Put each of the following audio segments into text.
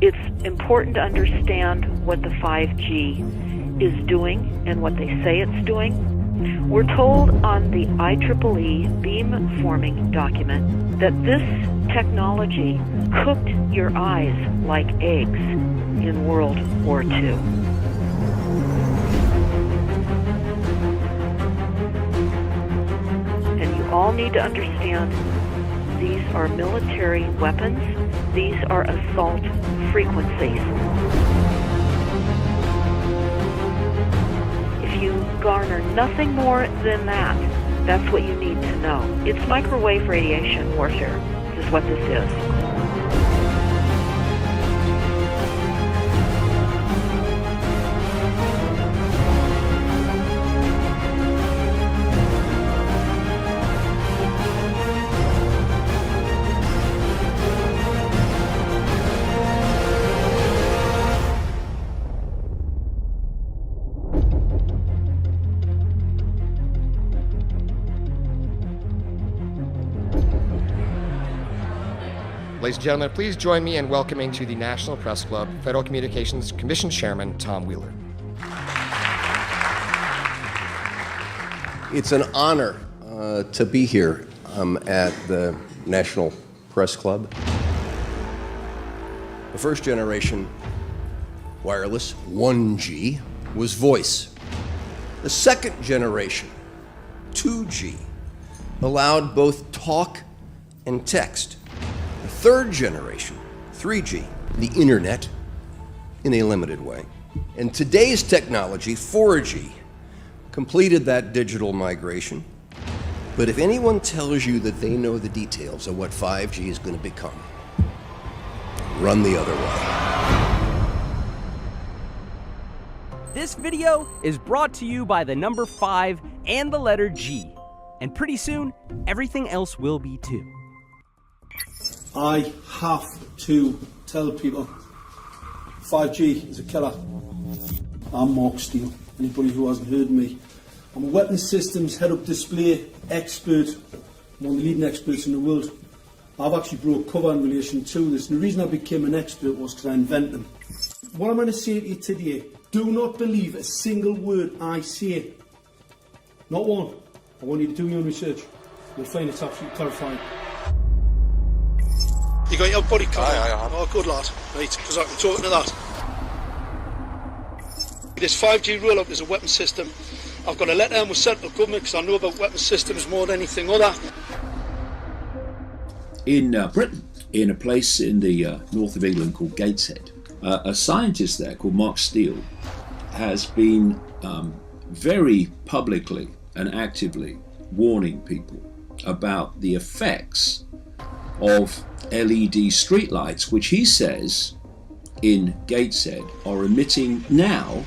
It's important to understand what the 5G is doing and what they say it's doing. We're told on the IEEE beamforming document that this technology cooked your eyes like eggs in World War II. And you all need to understand these are military weapons. These are assault frequencies. If you garner nothing more than that, that's what you need to know. It's microwave radiation warfare, is what this is. Ladies and gentlemen, please join me in welcoming to the National Press Club Federal Communications Commission Chairman Tom Wheeler. It's an honor to be here at the National Press Club. The first generation wireless, 1G, was voice. The second generation, 2G, allowed both talk and text. The third generation, 3G, the internet, in a limited way. And today's technology, 4G, completed that digital migration. But if anyone tells you that they know the details of what 5G is going to become, run the other way. This video is brought to you by the number 5 and the letter G. And pretty soon, everything else will be too. I have to tell people 5G is a killer. I'm Mark Steele. Anybody who hasn't heard me, I'm a weapons systems head-up display expert. I'm one of the leading experts in the world. I've actually broke cover in relation to this, and the reason I became an expert was because I invented them. What I'm going to say to you today, do not believe a single word I say. Not one. I want you to do your own research. You'll find it's absolutely terrifying. You got your body card? Aye. Oh, good lad. Right, because I can talk to that. This 5G roll-up is a weapon system. I've got a letter with central government because I know about weapon systems more than anything other. In Britain, in a place in the north of England called Gateshead, a scientist there called Mark Steele has been very publicly and actively warning people about the effects of LED streetlights, which he says in Gateshead are emitting now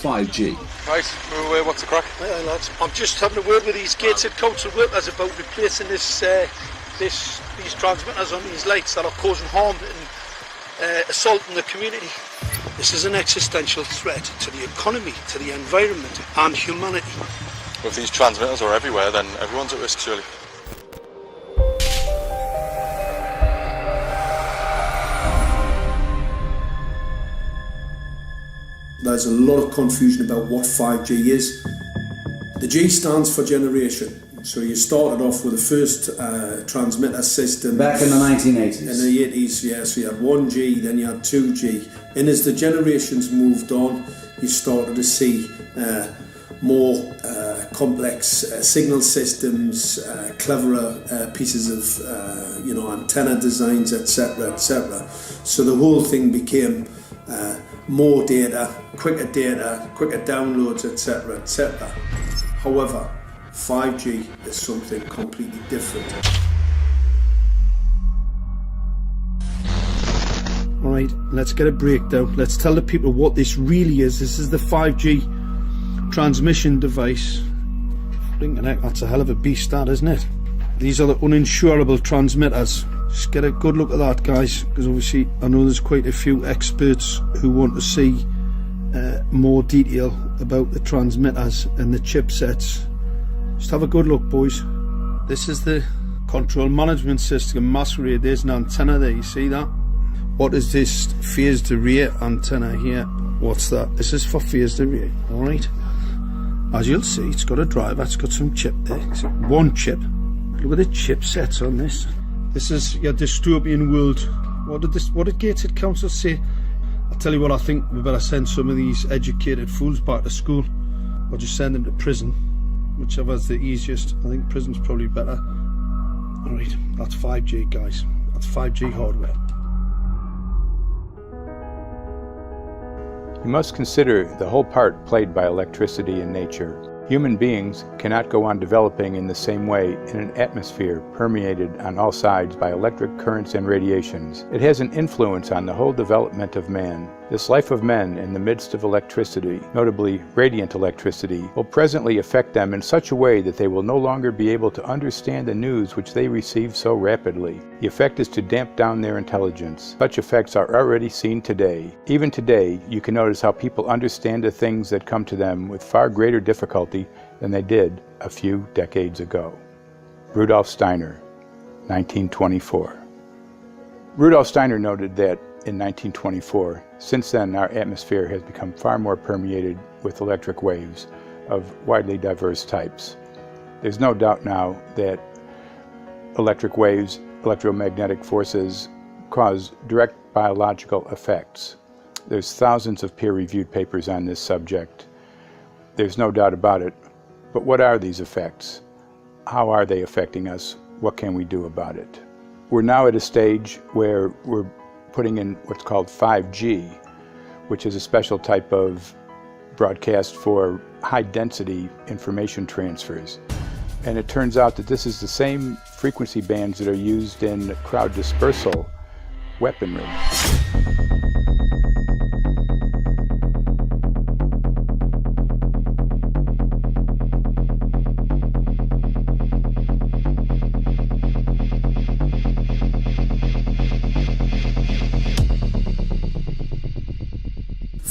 5G. Right, what's the crack? Hey, lads. I'm just having a word with these Gateshead council workers about replacing these transmitters on these lights that are causing harm and assaulting the community. This is an existential threat to the economy, to the environment and humanity. Well, if these transmitters are everywhere, then everyone's at risk, surely. There's a lot of confusion about what 5G is. The G stands for generation. So you started off with the first transmitter system. Back in the 1980s. In the 80s, yeah. So you had 1G, then you had 2G. And as the generations moved on, you started to see more complex signal systems, cleverer pieces of antenna designs, etc., etc. So the whole thing became more data, quicker downloads, etc., etc. However, 5G is something completely different. Alright, let's get a breakdown. Let's tell the people what this really is. This is the 5G transmission device. Blinking heck, that's a hell of a beast, that, isn't it? These are the uninsurable transmitters. Just get a good look at that, guys, because obviously I know there's quite a few experts who want to see more detail about the transmitters and the chipsets. Just have a good look, boys. This is the control management system masquerade. There's an antenna there, you see that? What is this phased array antenna here? What's that? This is for phased array, alright? As you'll see, it's got a driver, it's got some chip there. One chip. Look at the chipsets on this. This is your dystopian world. What did Gateshead Council say? I'll tell you what, I think we better send some of these educated fools back to school, or just send them to prison, whichever's the easiest. I think prison's probably better. Alright, that's 5G, guys. That's 5G hardware. You must consider the whole part played by electricity in nature. Human beings cannot go on developing in the same way in an atmosphere permeated on all sides by electric currents and radiations. It has an influence on the whole development of man. This life of men in the midst of electricity, notably radiant electricity, will presently affect them in such a way that they will no longer be able to understand the news which they receive so rapidly. The effect is to damp down their intelligence. Such effects are already seen today. Even today, you can notice how people understand the things that come to them with far greater difficulty than they did a few decades ago. Rudolf Steiner, 1924. Rudolf Steiner noted that in 1924, since then our atmosphere has become far more permeated with electric waves of widely diverse types. There's no doubt now that electric waves, electromagnetic forces, cause direct biological effects. There's thousands of peer-reviewed papers on this subject. There's no doubt about it. But what are these effects? How are they affecting us? What can we do about it? We're now at a stage where we're putting in what's called 5G, which is a special type of broadcast for high-density information transfers. And it turns out that this is the same frequency bands that are used in crowd dispersal weaponry.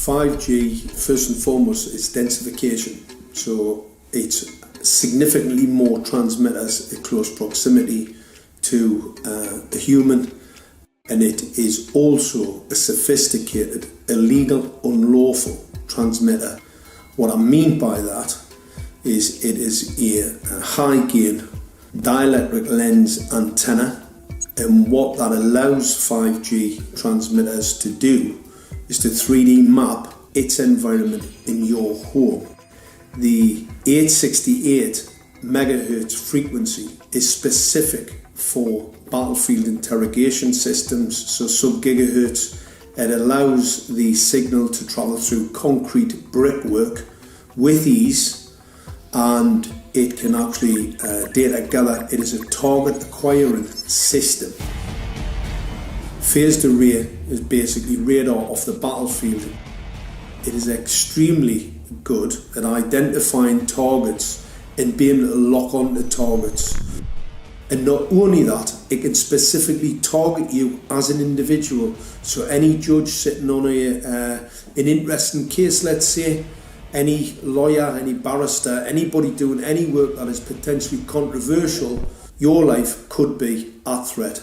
5G, first and foremost, is densification. So it's significantly more transmitters in close proximity to a human, and it is also a sophisticated, illegal, unlawful transmitter. What I mean by that is it is a high gain dielectric lens antenna, and what that allows 5G transmitters to do is to 3D map its environment in your home. The 868 megahertz frequency is specific for battlefield interrogation systems, so sub-gigahertz. It allows the signal to travel through concrete brickwork with ease, and it can actually data gather. It is a target acquiring system. Phased array is basically radar off the battlefield. It is extremely good at identifying targets and being able to lock onto targets. And not only that, it can specifically target you as an individual. So any judge sitting on an interesting case, let's say, any lawyer, any barrister, anybody doing any work that is potentially controversial, your life could be at threat.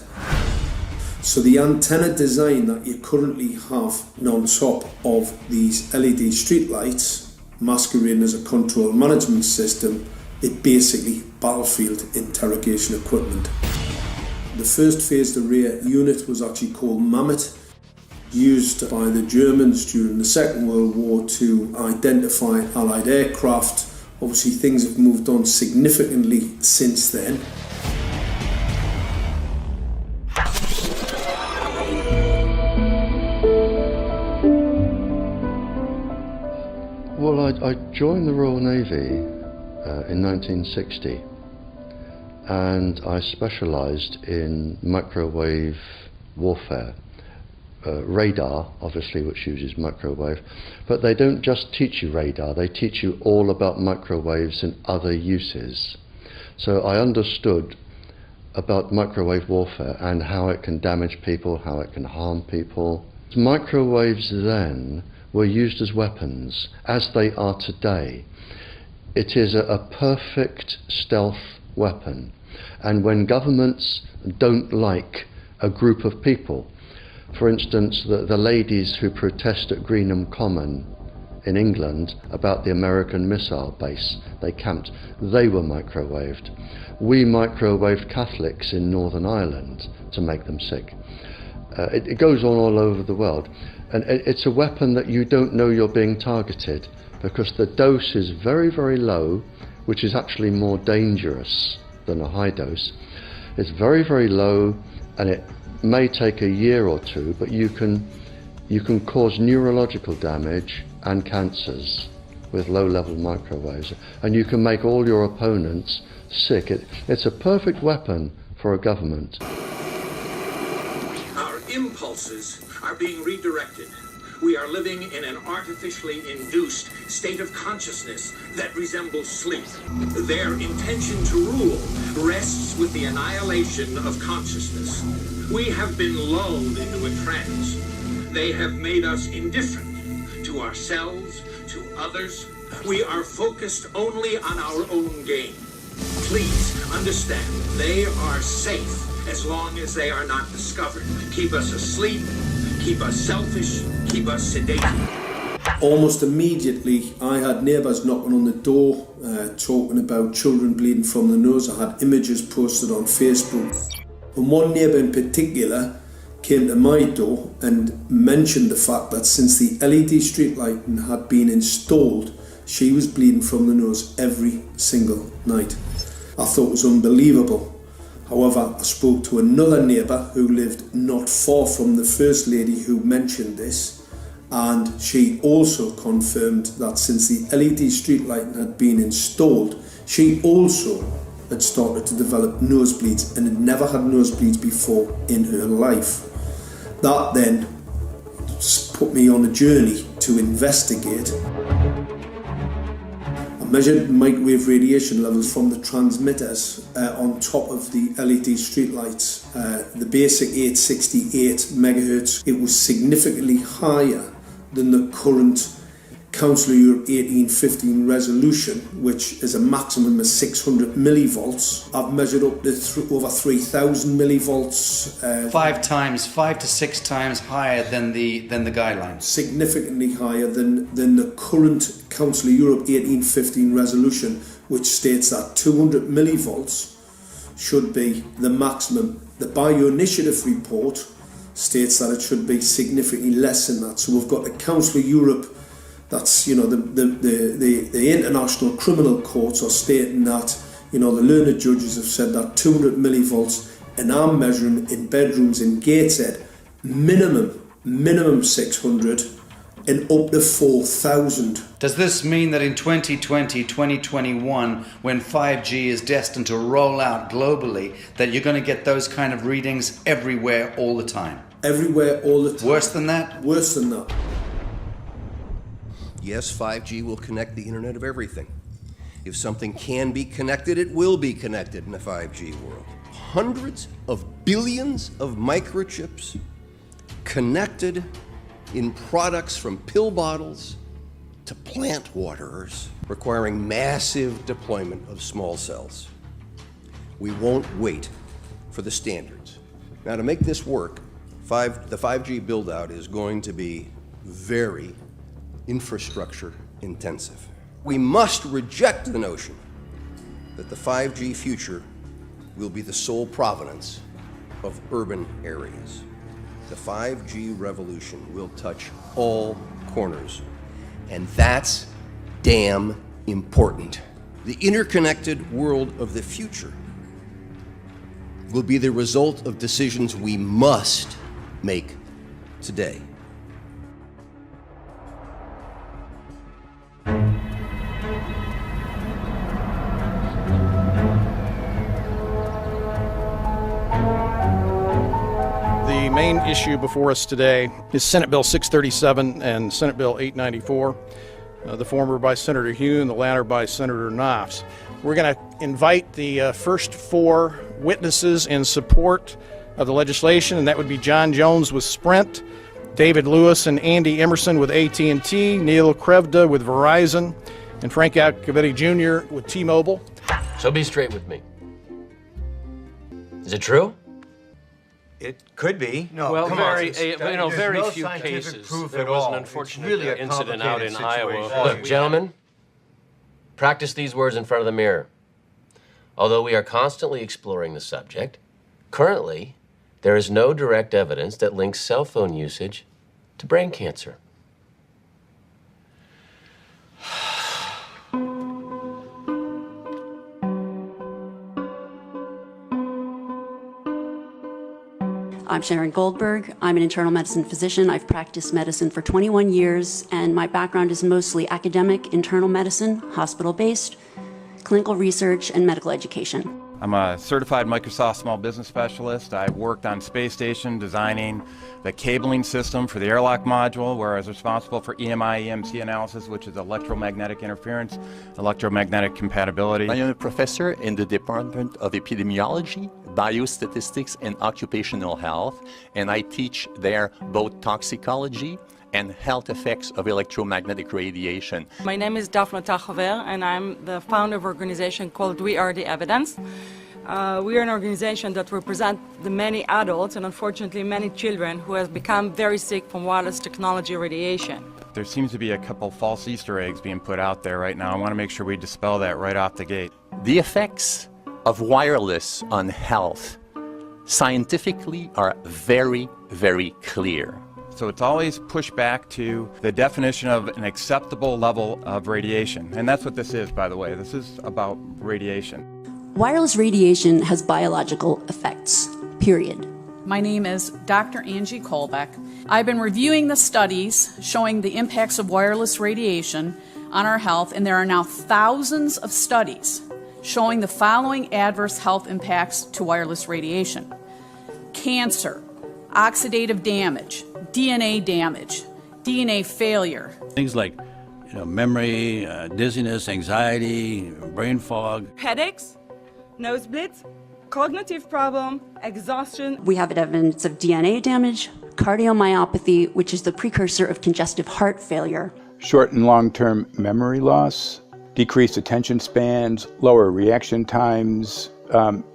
So the antenna design that you currently have on top of these LED streetlights, masquerading as a control management system, is basically battlefield interrogation equipment. The first phased array unit was actually called Mammoth, used by the Germans during the Second World War to identify Allied aircraft. Obviously things have moved on significantly since then. Well, I joined the Royal Navy in 1960, and I specialised in microwave warfare. Radar, obviously, which uses microwave, but they don't just teach you radar, they teach you all about microwaves and other uses. So I understood about microwave warfare and how it can damage people, how it can harm people. Microwaves then were used as weapons, as they are today. It is a perfect stealth weapon, and when governments don't like a group of people, For instance, the ladies who protest at Greenham Common in England about the American missile base they camped, they were microwaved. We microwaved Catholics in Northern Ireland to make them sick. It goes on all over the world, and it's a weapon that you don't know you're being targeted because the dose is very, very low, which is actually more dangerous than a high dose. It's very, very low, and it may take a year or two, but you can cause neurological damage and cancers with low-level microwaves, and you can make all your opponents sick. It's a perfect weapon for a government. Our impulses are being redirected. We are living in an artificially induced state of consciousness that resembles sleep. Their intention to rule rests with the annihilation of consciousness. We have been lulled into a trance. They have made us indifferent to ourselves, to others. We are focused only on our own gain. Please understand, they are safe as long as they are not discovered. Keep us asleep, keep us selfish, keep us sedated. Almost immediately, I had neighbours knocking on the door, talking about children bleeding from the nose. I had images posted on Facebook. And one neighbour in particular came to my door and mentioned the fact that since the LED street lighting had been installed, she was bleeding from the nose every single night. I thought it was unbelievable. However, I spoke to another neighbour who lived not far from the first lady who mentioned this, and she also confirmed that since the LED street lighting had been installed, she also had started to develop nosebleeds and had never had nosebleeds before in her life. That then put me on a journey to investigate. I measured microwave radiation levels from the transmitters on top of the LED streetlights. The basic 868 megahertz, it was significantly higher than the current Council of Europe 1815 resolution, which is a maximum of 600 millivolts. I've measured up to over 3,000 millivolts. 5 to 6 times higher than the guidelines. Significantly higher than the current Council of Europe 1815 resolution, which states that 200 millivolts should be the maximum. The Bioinitiative report states that it should be significantly less than that. So we've got the Council of Europe, that's, you know, the international criminal courts are stating that, you know, the learned judges have said that 200 millivolts, and I'm measuring in bedrooms in Gateshead, minimum 600 and up to 4,000. Does this mean that in 2020, 2021, when 5G is destined to roll out globally, that you're going to get those kind of readings everywhere all the time? Everywhere all the time. Worse than that? Worse than that. Yes, 5G will connect the Internet of everything. If something can be connected, it will be connected in a 5G world. Hundreds of billions of microchips connected in products from pill bottles to plant waterers, requiring massive deployment of small cells. We won't wait for the standards. Now, to make this work, the 5G build-out is going to be very infrastructure intensive. We must reject the notion that the 5G future will be the sole provenance of urban areas. The 5G revolution will touch all corners, and that's damn important. The interconnected world of the future will be the result of decisions we must make today. The main issue before us today is Senate Bill 637 and Senate Bill 894, the former by Senator Hugh and the latter by Senator Knopf. We're going to invite the first four witnesses in support of the legislation, and that would be John Jones with Sprint, David Lewis and Andy Emerson with AT&T, Neil Krevda with Verizon, and Frank Alcavetti Jr. with T-Mobile. So be straight with me. Is it true? It could be. No, well, come very, on. very no few cases. Proof There at was all. an unfortunate really a incident out in Iowa. Look, gentlemen, practice these words in front of the mirror. Although we are constantly exploring the subject, currently, there is no direct evidence that links cell phone usage to brain cancer. I'm Sharon Goldberg. I'm an internal medicine physician. I've practiced medicine for 21 years, and my background is mostly academic, internal medicine, hospital-based, clinical research, and medical education. I'm a certified Microsoft small business specialist. I've worked on space station designing the cabling system for the airlock module, where I was responsible for EMI, EMC analysis, which is electromagnetic interference, electromagnetic compatibility. I am a professor in the Department of Epidemiology, Biostatistics, and Occupational Health, and I teach there both toxicology and health effects of electromagnetic radiation. My name is Daphne Tachover, and I'm the founder of an organization called We Are the Evidence. We are an organization that represents the many adults and unfortunately many children who have become very sick from wireless technology radiation. There seems to be a couple false Easter eggs being put out there right now. I want to make sure we dispel that right off the gate. The effects of wireless on health scientifically are very, very clear. So it's always pushed back to the definition of an acceptable level of radiation. And that's what this is, by the way. This is about radiation. Wireless radiation has biological effects, period. My name is Dr. Angie Kolbeck. I've been reviewing the studies showing the impacts of wireless radiation on our health, and there are now thousands of studies showing the following adverse health impacts to wireless radiation: cancer, oxidative damage, DNA damage, DNA failure. Things like memory, dizziness, anxiety, brain fog. Headaches, nosebleeds, cognitive problem, exhaustion. We have evidence of DNA damage, cardiomyopathy, which is the precursor of congestive heart failure. Short and long-term memory loss, decreased attention spans, lower reaction times,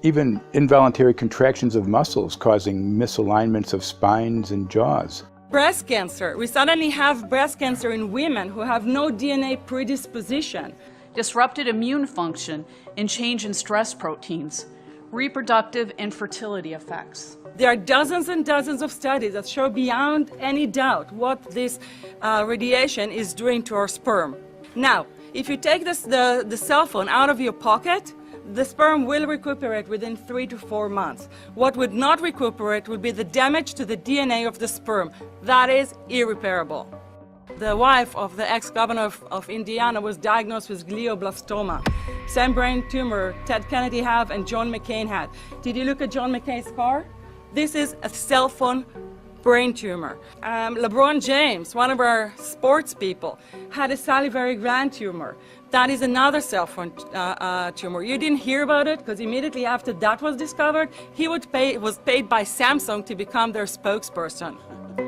even involuntary contractions of muscles causing misalignments of spines and jaws. Breast cancer. We suddenly have breast cancer in women who have no DNA predisposition. Disrupted immune function and change in stress proteins, reproductive and fertility effects. There are dozens and dozens of studies that show beyond any doubt what this radiation is doing to our sperm. Now, if you take the cell phone out of your pocket, the sperm will recuperate within 3 to 4 months. What would not recuperate would be the damage to the DNA of the sperm. That is irreparable. The wife of the ex-governor of Indiana was diagnosed with glioblastoma. Same brain tumor Ted Kennedy had and John McCain had. Did you look at John McCain's scar? This is a cell phone brain tumor. LeBron James, one of our sports people, had a salivary gland tumor. That is another cell phone tumor. You didn't hear about it because immediately after that was discovered, he was paid by Samsung to become their spokesperson.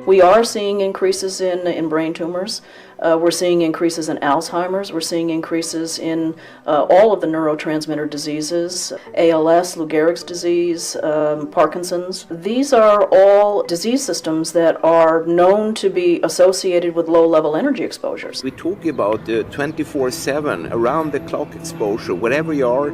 We are seeing increases in brain tumors. We're seeing increases in Alzheimer's. We're seeing increases in all of the neurotransmitter diseases, ALS, Lou Gehrig's disease, Parkinson's. These are all disease systems that are known to be associated with low-level energy exposures. We talk about 24/7, around-the-clock exposure, wherever you are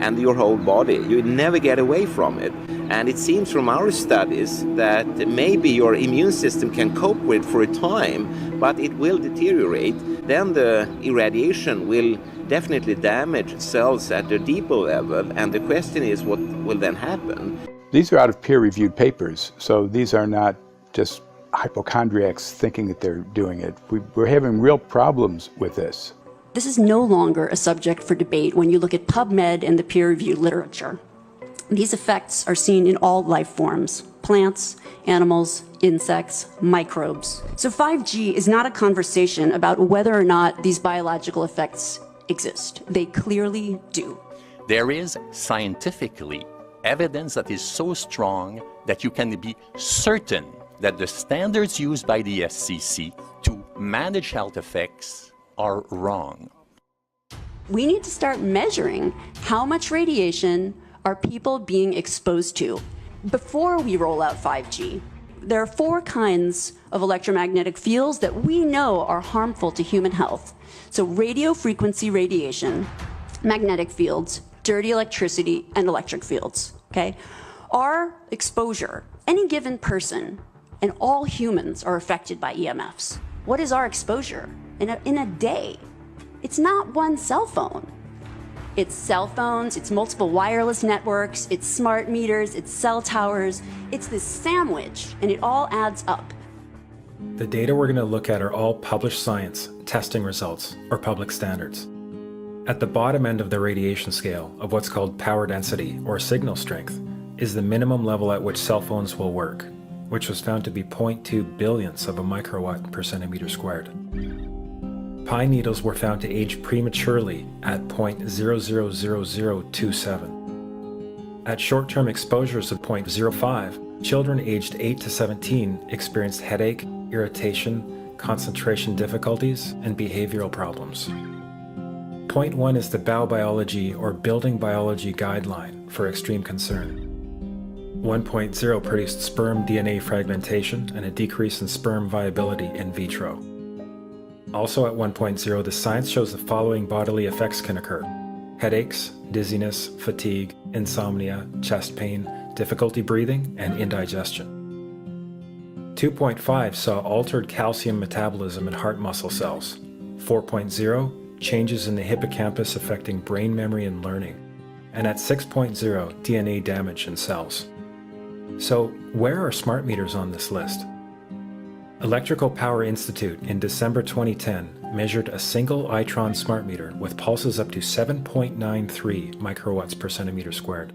and your whole body. You never get away from it. And it seems from our studies that maybe your immune system can cope with for a time, but it will deteriorate. Then the irradiation will definitely damage cells at a deeper level, and the question is what will then happen? These are out of peer-reviewed papers, so these are not just hypochondriacs thinking that they're doing it. We're having real problems with this. This is no longer a subject for debate when you look at PubMed and the peer-reviewed literature. These effects are seen in all life forms: plants, animals, insects, microbes. So 5G is not a conversation about whether or not these biological effects exist. They clearly do. There is scientifically evidence that is so strong that you can be certain that the standards used by the FCC to manage health effects are wrong. We need to start measuring how much radiation are people being exposed to. before we roll out 5G, there are 4 kinds of electromagnetic fields that we know are harmful to human health. So radio frequency radiation, magnetic fields, dirty electricity, and electric fields, okay? Our exposure, any given person, and all humans are affected by EMFs. What is our exposure in a day? It's not one cell phone. It's cell phones, it's multiple wireless networks, it's smart meters, it's cell towers. It's this sandwich, and it all adds up. The data we're going to look at are all published science, testing results, or public standards. At the bottom end of the radiation scale of what's called power density, or signal strength, is the minimum level at which cell phones will work, which was found to be 0.2 billionths of a microwatt per centimeter squared. Pine needles were found to age prematurely at 0.000027. At short-term exposures of 0.05, children aged 8 to 17 experienced headache, irritation, concentration difficulties, and behavioral problems. 0.1 is the Bow Biology or Building Biology Guideline for extreme concern. 1.0 produced sperm DNA fragmentation and a decrease in sperm viability in vitro. Also at 1.0, the science shows the following bodily effects can occur: headaches, dizziness, fatigue, insomnia, chest pain, difficulty breathing, and indigestion. 2.5 saw altered calcium metabolism in heart muscle cells. 4.0, changes in the hippocampus affecting brain memory and learning. And at 6.0, DNA damage in cells. So, where are smart meters on this list? Electrical Power Institute in December 2010 measured a single Itron smart meter with pulses up to 7.93 microwatts per centimeter squared.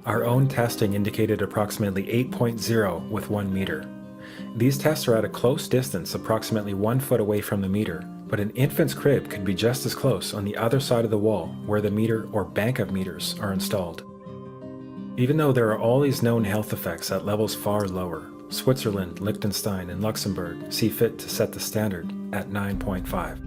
Our own testing indicated approximately 8.0 with 1 meter. These tests are at a close distance, approximately 1 foot away from the meter, but an infant's crib could be just as close on the other side of the wall where the meter or bank of meters are installed. Even though there are all these known health effects at levels far lower, Switzerland, Liechtenstein, and Luxembourg see fit to set the standard at 9.5.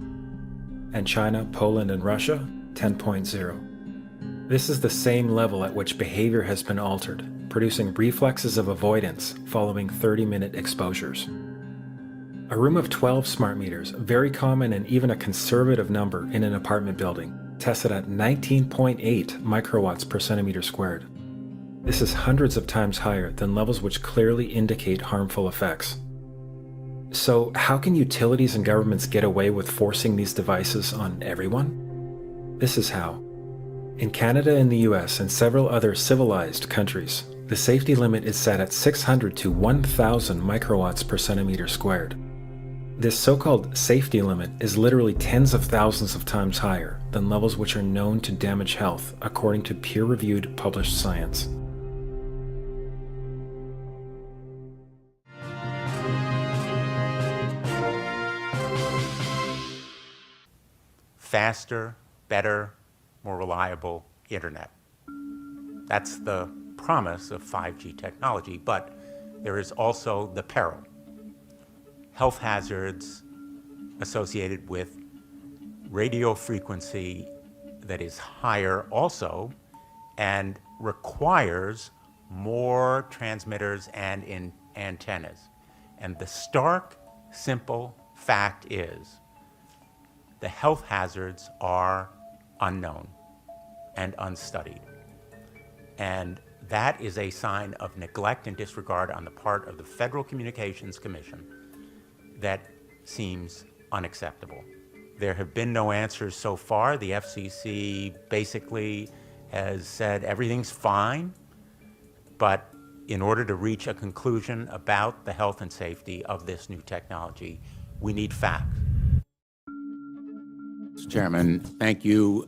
And China, Poland, and Russia, 10.0. This is the same level at which behavior has been altered, producing reflexes of avoidance following 30-minute exposures. A room of 12 smart meters, very common and even a conservative number in an apartment building, tested at 19.8 microwatts per centimeter squared. This is hundreds of times higher than levels which clearly indicate harmful effects. So how can utilities and governments get away with forcing these devices on everyone? This is how. In Canada and the US and several other civilized countries, the safety limit is set at 600 to 1,000 microwatts per centimeter squared. This so-called safety limit is literally tens of thousands of times higher than levels which are known to damage health according to peer-reviewed published science. Faster, better, more reliable internet. That's the promise of 5G technology, but there is also the peril. Health hazards associated with radio frequency that is higher also and requires more transmitters and antennas. And the stark, simple fact is the health hazards are unknown and unstudied. And that is a sign of neglect and disregard on the part of the Federal Communications Commission that seems unacceptable. There have been no answers so far. The FCC basically has said everything's fine, but in order to reach a conclusion about the health and safety of this new technology, we need facts. Mr. Chairman, thank you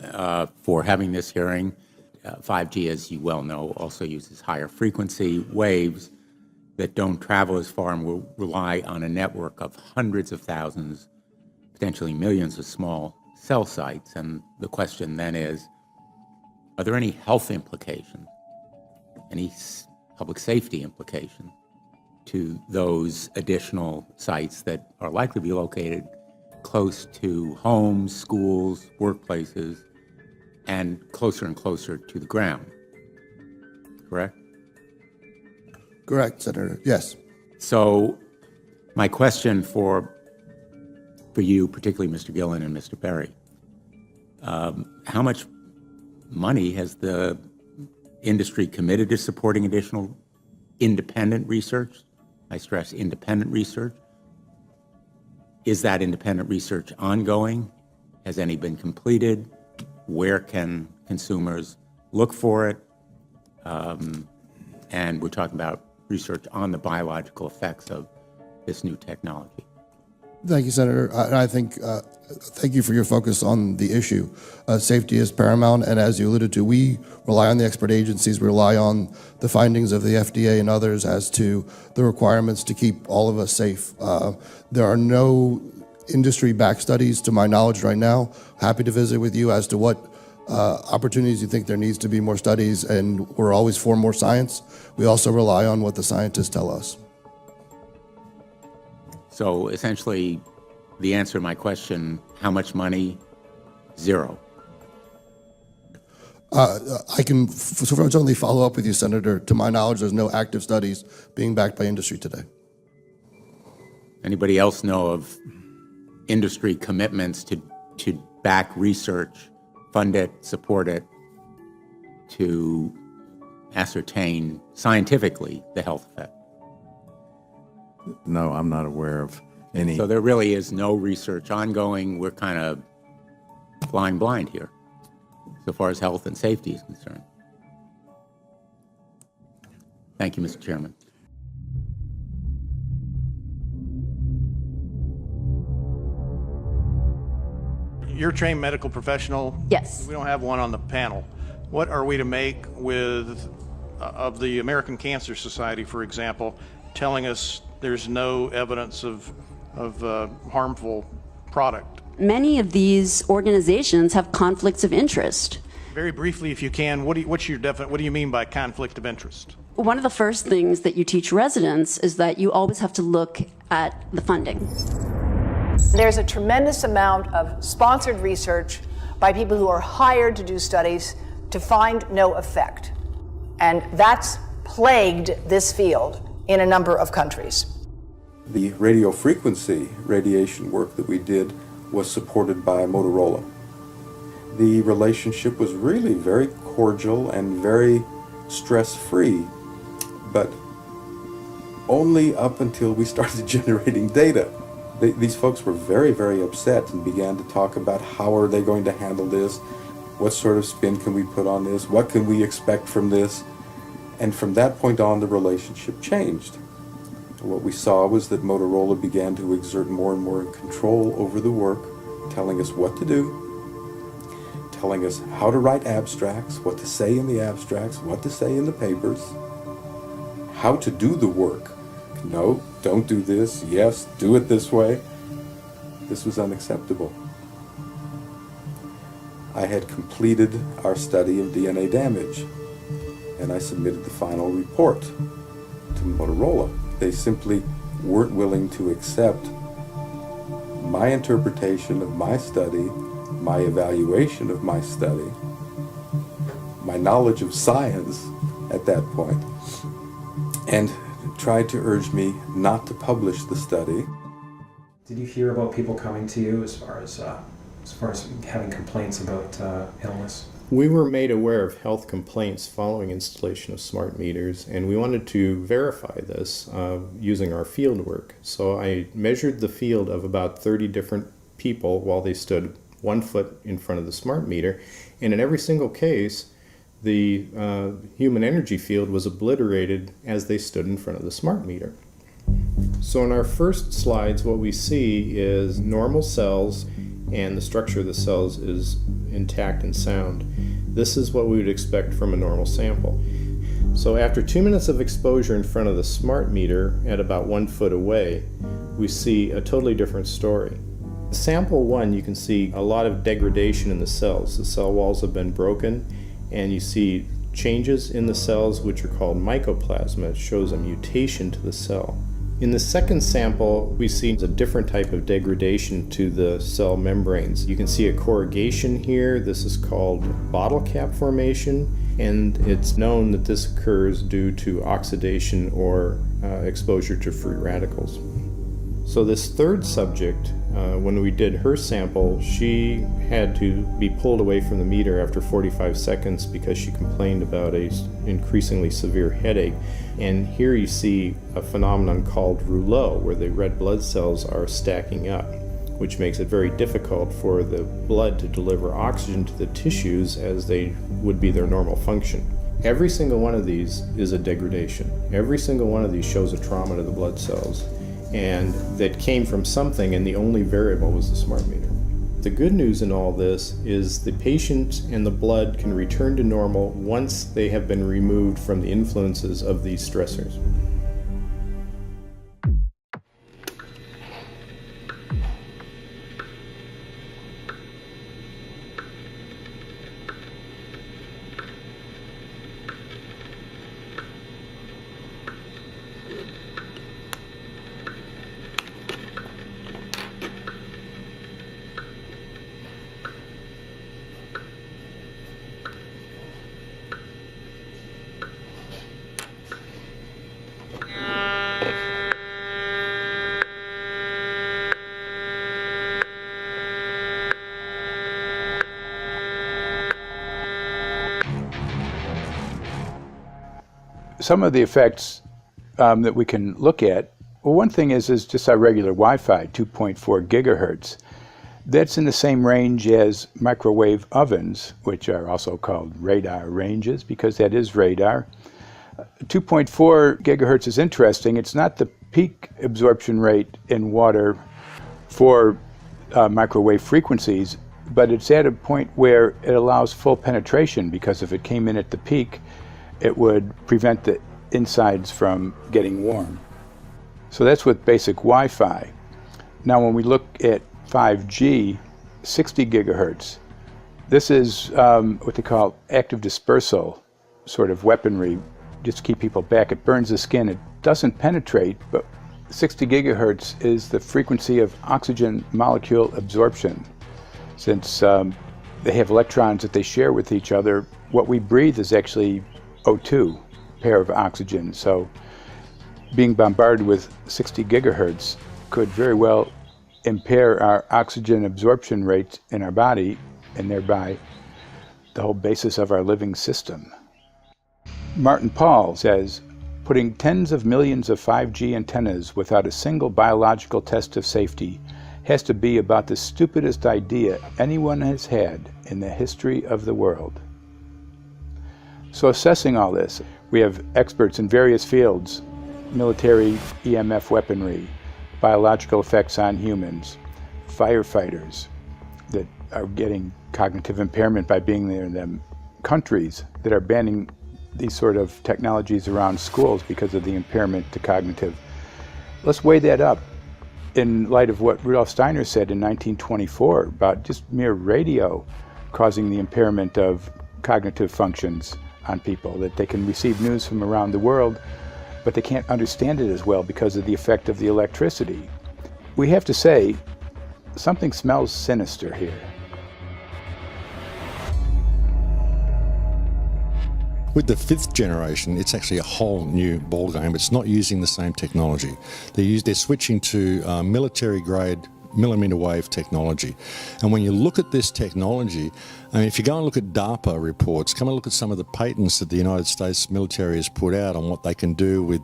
for having this hearing. 5G, as you well know, also uses higher frequency waves that don't travel as far and will rely on a network of hundreds of thousands, potentially millions of small cell sites. And the question then is, are there any health implications, any public safety implications to those additional sites that are likely to be located close to homes, schools, workplaces, and closer to the ground, correct? Correct, Senator. Yes. So my question for you, particularly Mr. Gillen and Mr. Perry, how much money has the industry committed to supporting additional independent research? I stress independent research. Is that independent research ongoing? Has any been completed? Where can consumers look for it? And we're talking about research on the biological effects of this new technology. Thank you, Senator. I think, thank you for your focus on the issue. Safety is paramount, and as you alluded to, we rely on the expert agencies, we rely on the findings of the FDA and others as to the requirements to keep all of us safe. There are no industry-backed studies, to my knowledge right now. Happy to visit with you as to what opportunities you think there needs to be more studies, and we're always for more science. We also rely on what the scientists tell us. So essentially, the answer to my question, how much money? Zero. I can certainly follow up with you, Senator. To my knowledge, there's no active studies being backed by industry today. Anybody else know of industry commitments to back research, fund it, support it, to ascertain scientifically the health effect? No, I'm not aware of any. So there really is no research ongoing. We're kind of flying blind here, so far as health and safety is concerned. Thank you, Mr. Chairman. You're a trained medical professional. Yes. We don't have one on the panel. What are we to make with of the American Cancer Society, for example, telling us there's no evidence of harmful product? Many of these organizations have conflicts of interest. Very briefly, if you can, what do you mean by conflict of interest? One of the first things that you teach residents is that you always have to look at the funding. There's a tremendous amount of sponsored research by people who are hired to do studies to find no effect. And that's plagued this field in a number of countries. The radio frequency radiation work that we did was supported by Motorola. The relationship was really very cordial and very stress-free, but only up until we started generating data. These folks were very, very upset and began to talk about how are they going to handle this, what sort of spin can we put on this, what can we expect from this, and from that point on the relationship changed. What we saw was that Motorola began to exert more and more control over the work, telling us what to do, telling us how to write abstracts, what to say in the abstracts, what to say in the papers, how to do the work. No, don't do this. Yes, do it this way. This was unacceptable. I had completed our study of DNA damage, and I submitted the final report to Motorola. They simply weren't willing to accept my interpretation of my study, my evaluation of my study, my knowledge of science at that point, and tried to urge me not to publish the study. Did you hear about people coming to you as far as having complaints about illness? We were made aware of health complaints following installation of smart meters, and we wanted to verify this using our field work. So I measured the field of about 30 different people while they stood 1 foot in front of the smart meter, and in every single case, the human energy field was obliterated as they stood in front of the smart meter. So in our first slides, what we see is normal cells, and the structure of the cells is intact and sound. This is what we would expect from a normal sample. So after 2 minutes of exposure in front of the smart meter at about 1 foot away, we see a totally different story. Sample 1, you can see a lot of degradation in the cells. The cell walls have been broken, and you see changes in the cells which are called mycoplasma. It shows a mutation to the cell. In the second sample, we see a different type of degradation to the cell membranes. You can see a corrugation here. This is called bottle cap formation. and it's known that this occurs due to oxidation or exposure to free radicals. So this third subject, when we did her sample, she had to be pulled away from the meter after 45 seconds because she complained about an increasingly severe headache. And here you see a phenomenon called rouleau, where the red blood cells are stacking up, which makes it very difficult for the blood to deliver oxygen to the tissues as they would be their normal function. Every single one of these is a degradation. Every single one of these shows a trauma to the blood cells, and that came from something, and the only variable was the smart meter. The good news in all this is the patient and the blood can return to normal once they have been removed from the influences of these stressors. Some of the effects that we can look at, well, one thing is just our regular Wi-Fi, 2.4 gigahertz. That's in the same range as microwave ovens, which are also called radar ranges, because that is radar. 2.4 gigahertz is interesting. It's not the peak absorption rate in water for microwave frequencies, but it's at a point where it allows full penetration, because if it came in at the peak, it would prevent the insides from getting warm. So that's with basic Wi-Fi. Now when we look at 5G, 60 gigahertz, this is what they call active dispersal sort of weaponry, just to keep people back. It burns the skin. It doesn't penetrate, but 60 gigahertz is the frequency of oxygen molecule absorption. Since they have electrons that they share with each other, what we breathe is actually O2, pair of oxygen. So being bombarded with 60 gigahertz could very well impair our oxygen absorption rates in our body, and thereby the whole basis of our living system. Martin Pall says, putting tens of millions of 5G antennas without a single biological test of safety has to be about the stupidest idea anyone has had in the history of the world. So assessing all this, we have experts in various fields: military EMF weaponry, biological effects on humans, firefighters that are getting cognitive impairment by being there in them, countries that are banning these sort of technologies around schools because of the impairment to cognitive. Let's weigh that up in light of what Rudolf Steiner said in 1924 about just mere radio causing the impairment of cognitive functions on people, that they can receive news from around the world, but they can't understand it as well because of the effect of the electricity. We have to say, something smells sinister here. With the 5th generation, it's actually a whole new ballgame. It's not using the same technology. They're switching to military-grade millimeter wave technology. And when you look at this technology, I mean, if you go and look at DARPA reports, come and look at some of the patents that the United States military has put out on what they can do with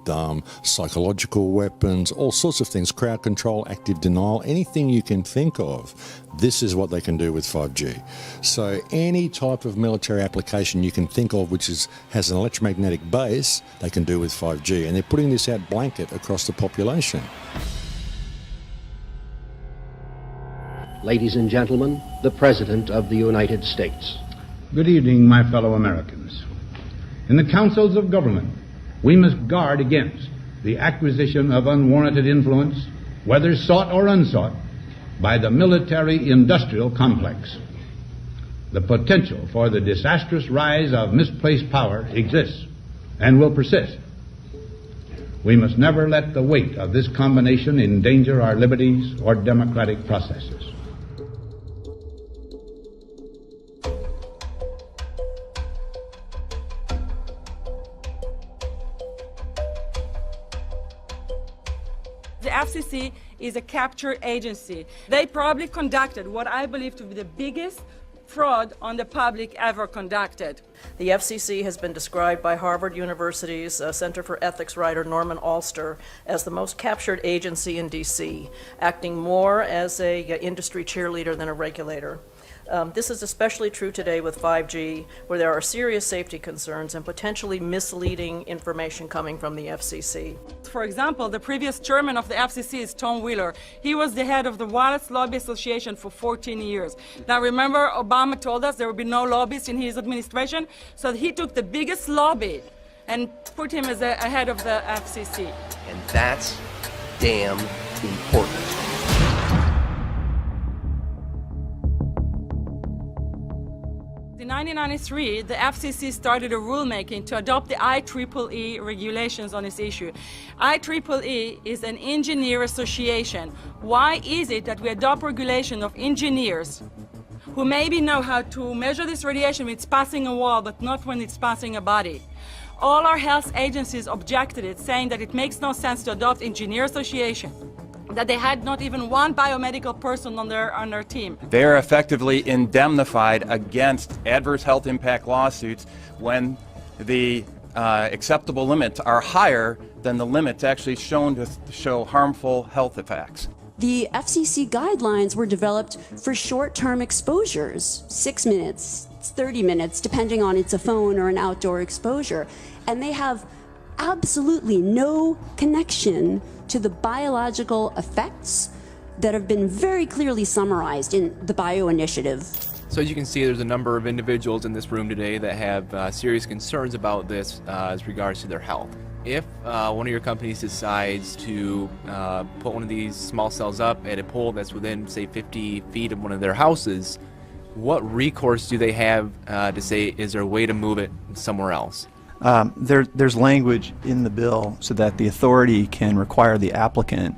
psychological weapons, all sorts of things, crowd control, active denial, anything you can think of. This is what they can do with 5G. So any type of military application you can think of which has an electromagnetic base, they can do with 5G. And they're putting this out blanket across the population. Ladies and gentlemen, the President of the United States. Good evening, my fellow Americans. In the councils of government, we must guard against the acquisition of unwarranted influence, whether sought or unsought, by the military-industrial complex. The potential for the disastrous rise of misplaced power exists and will persist. We must never let the weight of this combination endanger our liberties or democratic processes. FCC is a capture agency. They probably conducted what I believe to be the biggest fraud on the public ever conducted. The FCC has been described by Harvard University's Center for Ethics writer Norman Alster as the most captured agency in DC, acting more as a industry cheerleader than a regulator. This is especially true today with 5G, where there are serious safety concerns and potentially misleading information coming from the FCC. For example, the previous chairman of the FCC is Tom Wheeler. He was the head of the Wireless Lobby Association for 14 years. Now remember, Obama told us there would be no lobbyists in his administration, so he took the biggest lobby and put him as a head of the FCC. And that's damn important. In 1993, the FCC started a rulemaking to adopt the IEEE regulations on this issue. IEEE is an engineer association. Why is it that we adopt regulation of engineers who maybe know how to measure this radiation when it's passing a wall, but not when it's passing a body? All our health agencies objected it, saying that it makes no sense to adopt engineer association, that they had not even one biomedical person on their team. They are effectively indemnified against adverse health impact lawsuits when the acceptable limits are higher than the limits actually shown to show harmful health effects. The FCC guidelines were developed for short-term exposures, 6 minutes, 30 minutes, depending on it's a phone or an outdoor exposure. And they have absolutely no connection to the biological effects that have been very clearly summarized in the Bio Initiative. So as you can see, there's a number of individuals in this room today that have serious concerns about this as regards to their health. If one of your companies decides to put one of these small cells up at a pole that's within, say, 50 feet of one of their houses, what recourse do they have to say, is there a way to move it somewhere else? There's language in the bill so that the authority can require the applicant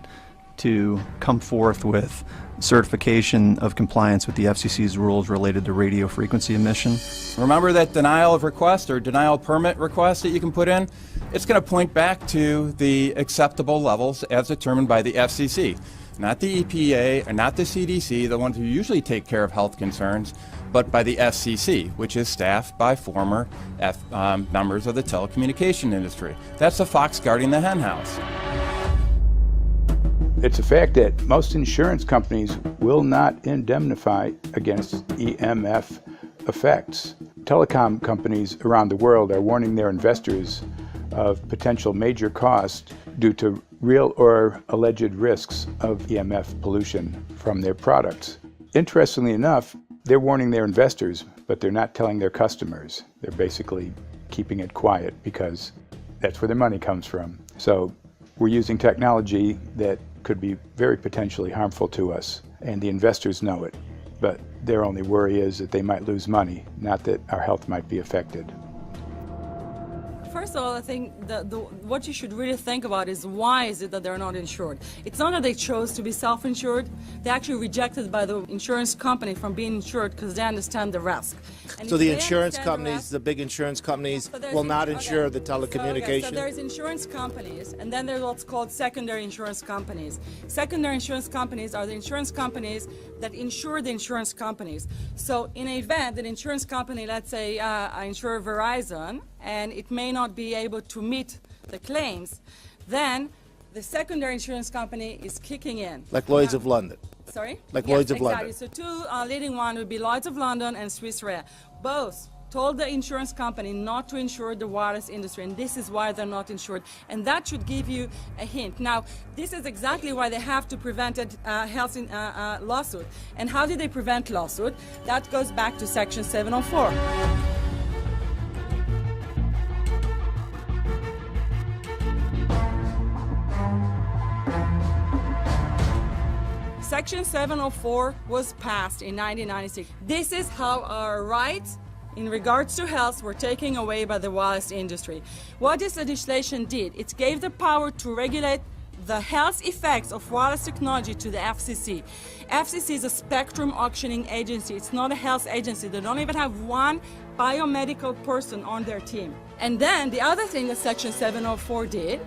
to come forth with certification of compliance with the FCC's rules related to radio frequency emission. Remember that denial of request or denial of permit request that you can put in? It's going to point back to the acceptable levels as determined by the FCC, not the EPA and not the CDC, the ones who usually take care of health concerns, but by the FCC, which is staffed by former members of the telecommunication industry. That's the fox guarding the henhouse. It's a fact that most insurance companies will not indemnify against EMF effects. Telecom companies around the world are warning their investors of potential major costs due to real or alleged risks of EMF pollution from their products. Interestingly enough, they're warning their investors, but they're not telling their customers. They're basically keeping it quiet because that's where their money comes from. So we're using technology that could be very potentially harmful to us, and the investors know it. But their only worry is that they might lose money, not that our health might be affected. First of all, I think what you should really think about is why is it that they're not insured? It's not that they chose to be self-insured. They actually rejected by the insurance company from being insured because they understand the risk. So the insurance companies, the big insurance companies, will not insure the telecommunications? So there's insurance companies, and then there's what's called secondary insurance companies. Secondary insurance companies are the insurance companies that insure the insurance companies. So in an event, an insurance company, let's say I insure Verizon, and it may not be able to meet the claims, then the secondary insurance company is kicking in. Like Lloyd's of London? Sorry? Like yes, Lloyd's of exactly. London? So two leading ones would be Lloyd's of London and Swiss Re. Both told the insurance company not to insure the wireless industry, and this is why they're not insured. And that should give you a hint. Now, this is exactly why they have to prevent a health lawsuit. And how did they prevent lawsuit? That goes back to Section 704. Section 704 was passed in 1996. This is how our rights in regards to health were taken away by the wireless industry. What this legislation did, it gave the power to regulate the health effects of wireless technology to the FCC. FCC is a spectrum auctioning agency. It's not a health agency. They don't even have one biomedical person on their team. And then the other thing that Section 704 did,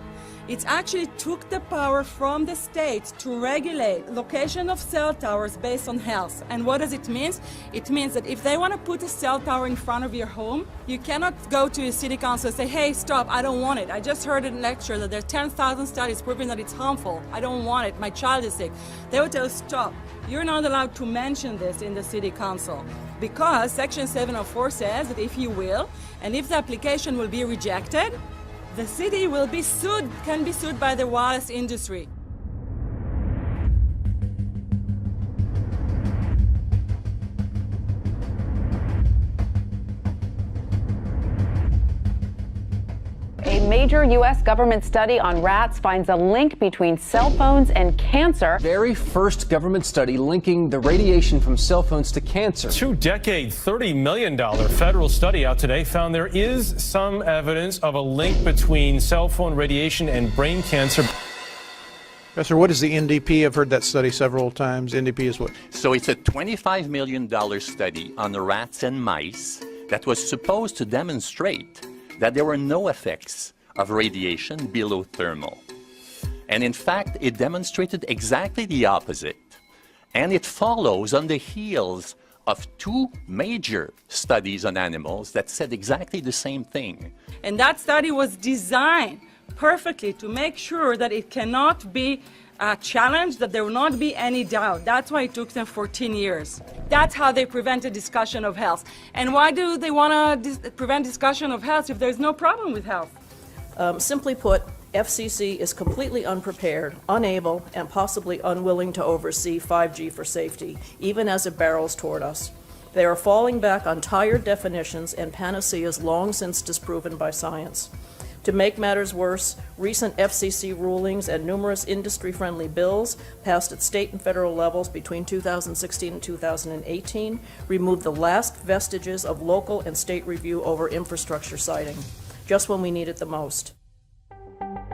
It actually took the power from the state to regulate location of cell towers based on health. And what does it mean? It means that if they want to put a cell tower in front of your home, you cannot go to your city council and say, hey, stop, I don't want it. I just heard in a lecture that there are 10,000 studies proving that it's harmful. I don't want it. My child is sick. They will tell you, stop. You're not allowed to mention this in the city council because Section 704 says that if you will, and if the application will be rejected, the city will be sued, can be sued by the wireless industry. A major U.S. government study on rats finds a link between cell phones and cancer. Very first government study linking the radiation from cell phones to cancer. Two-decade, $30 million federal study out today found there is some evidence of a link between cell phone radiation and brain cancer. Professor, what is the NDP? I've heard that study several times. NDP is what? So it's a $25 million study on the rats and mice that was supposed to demonstrate that there were no effects of radiation below thermal. And in fact, it demonstrated exactly the opposite. And it follows on the heels of two major studies on animals that said exactly the same thing. And that study was designed perfectly to make sure that it cannot be challenged, that there will not be any doubt. That's why it took them 14 years. That's how they prevented discussion of health. And why do they want to prevent discussion of health if there's no problem with health? Simply put, FCC is completely unprepared, unable, and possibly unwilling to oversee 5G for safety, even as it barrels toward us. They are falling back on tired definitions and panaceas long since disproven by science. To make matters worse, recent FCC rulings and numerous industry-friendly bills passed at state and federal levels between 2016 and 2018 removed the last vestiges of local and state review over infrastructure siting, just when we need it the most.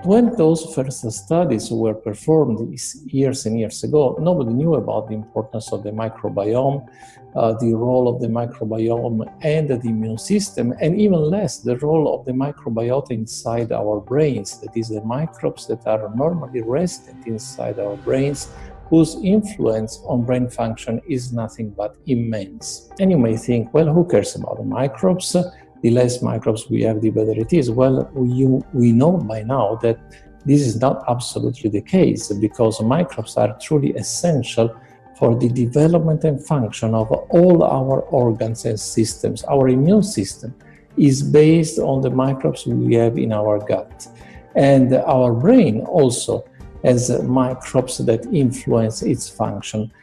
When those first studies were performed years and years ago, nobody knew about the importance of the microbiome, the role of the microbiome and the immune system, and even less the role of the microbiota inside our brains, that is, the microbes that are normally resident inside our brains, whose influence on brain function is nothing but immense. And you may think, well, who cares about the microbes? The less microbes we have, the better it is. Well, we know by now that this is not absolutely the case, because microbes are truly essential for the development and function of all our organs and systems. Our immune system is based on the microbes we have in our gut. And our brain also has microbes that influence its function.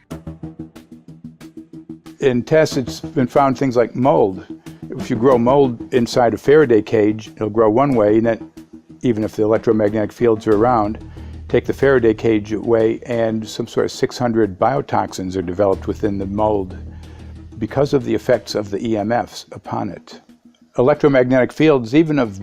In tests, it's been found things like mold. If you grow mold inside a Faraday cage, it'll grow one way, and then even if the electromagnetic fields are around, take the Faraday cage away and some sort of 600 biotoxins are developed within the mold because of the effects of the EMFs upon it. Electromagnetic fields, even of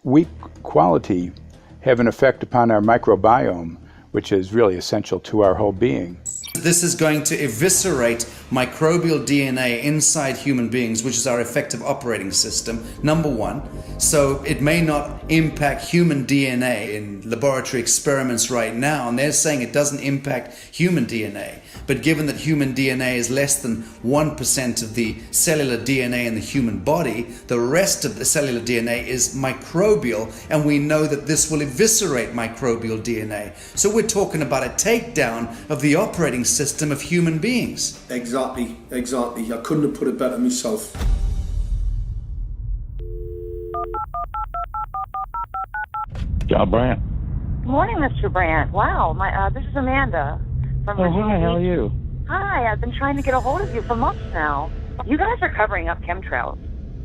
weak quality, have an effect upon our microbiome, which is really essential to our whole being. This is going to eviscerate microbial DNA inside human beings, which is our effective operating system, number one. So it may not impact human DNA in laboratory experiments right now, and they're saying it doesn't impact human DNA. But given that human DNA is less than 1% of the cellular DNA in the human body, the rest of the cellular DNA is microbial, and we know that this will eviscerate microbial DNA. So we're talking about a takedown of the operating system of human beings. Exactly. I couldn't have put it better myself. John Brandt. Good morning, Mr. Brandt. Wow, this is Amanda from Virginia hi, how are Beach. you? Hi, I've been trying to get a hold of you for months now. You guys are covering up chemtrails.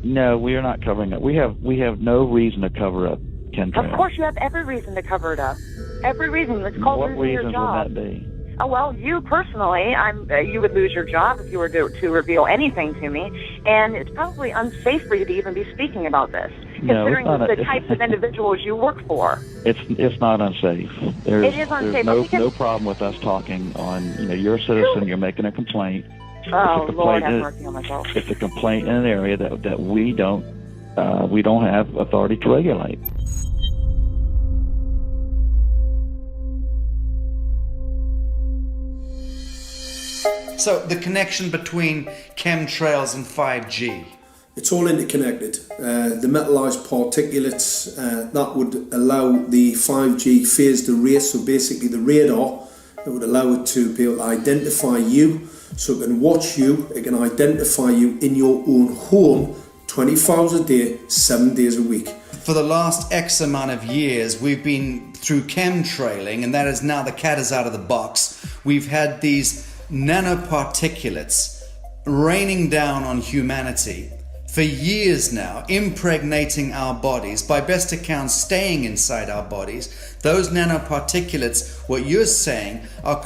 No, we are not covering it. We have no reason to cover up chemtrails. Of course, you have every reason to cover it up. Every reason. It's called What losing your reasons job. would that be? Oh, well, you personally, you would lose your job if you were to reveal anything to me, and it's probably unsafe for you to even be speaking about this, No, considering it's not the types of individuals you work for. It's not unsafe. There's, It is unsafe. There's no problem with us talking on. You're a citizen. You're making a complaint. Oh, Lord, have is- mercy on myself. It's a complaint in an area that we don't have authority to regulate. So the connection between chemtrails and 5G. It's all interconnected. The metallized particulates that would allow the 5G phased array, so basically the radar, it would allow it to be able to identify you, so it can watch you, it can identify you in your own home 24 hours a day, 7 days a week. For the last X amount of years, we've been through chemtrailing, and that is now the cat is out of the box. We've had these nanoparticulates raining down on humanity for years now, impregnating our bodies, by best accounts staying inside our bodies. Those nanoparticulates, what you're saying, are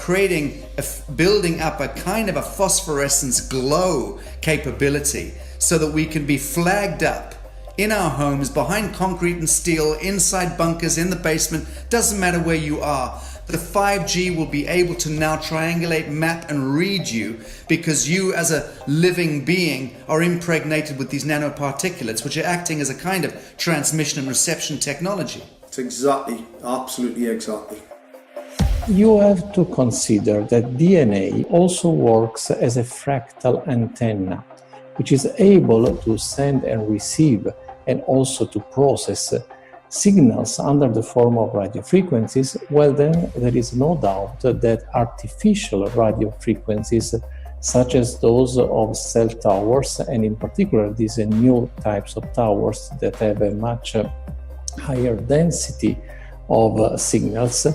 building up a kind of a phosphorescence glow capability so that we can be flagged up in our homes, behind concrete and steel, inside bunkers, in the basement, doesn't matter where you are. The 5G will be able to now triangulate, map and read you, because you as a living being are impregnated with these nanoparticulates, which are acting as a kind of transmission and reception technology. It's exactly, absolutely exactly. You have to consider that DNA also works as a fractal antenna, which is able to send and receive and also to process signals under the form of radio frequencies. Well, then there is no doubt that artificial radio frequencies, such as those of cell towers, and in particular these new types of towers that have a much higher density of signals,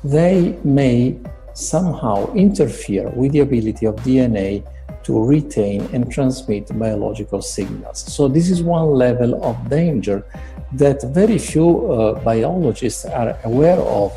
they may somehow interfere with the ability of DNA to retain and transmit biological signals. So this is one level of danger that very few biologists are aware of.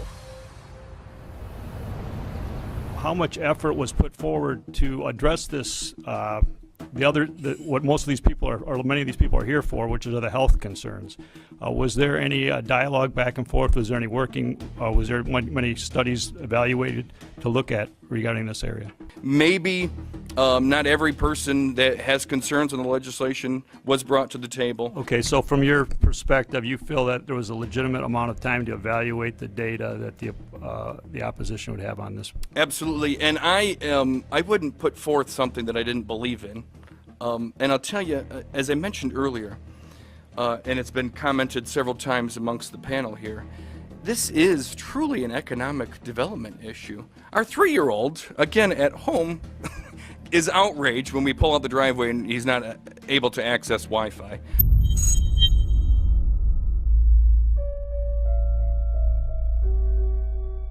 How much effort was put forward to address this, what most of these people are, or many of these people are here for, which are the health concerns? Was there any dialogue back and forth? Was there any working? Was there many studies evaluated to look at regarding this area? Maybe not every person that has concerns on the legislation was brought to the table. Okay, so from your perspective, you feel that there was a legitimate amount of time to evaluate the data that the opposition would have on this? Absolutely, and I wouldn't put forth something that I didn't believe in. And I'll tell you, as I mentioned earlier, and it's been commented several times amongst the panel here, this is truly an economic development issue. Our 3-year-old, again at home, is outraged when we pull out the driveway and he's not able to access Wi-Fi.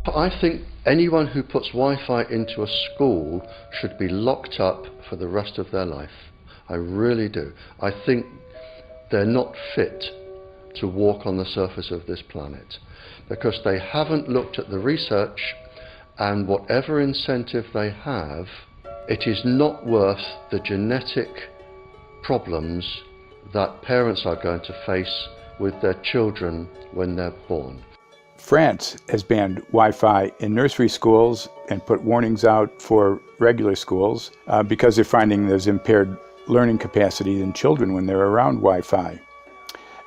I think anyone who puts Wi-Fi into a school should be locked up for the rest of their life. I really do. I think they're not fit to walk on the surface of this planet because they haven't looked at the research, and whatever incentive they have, it is not worth the genetic problems that parents are going to face with their children when they're born. France has banned Wi-Fi in nursery schools and put warnings out for regular schools because they're finding there's impaired learning capacity in children when they're around Wi-Fi.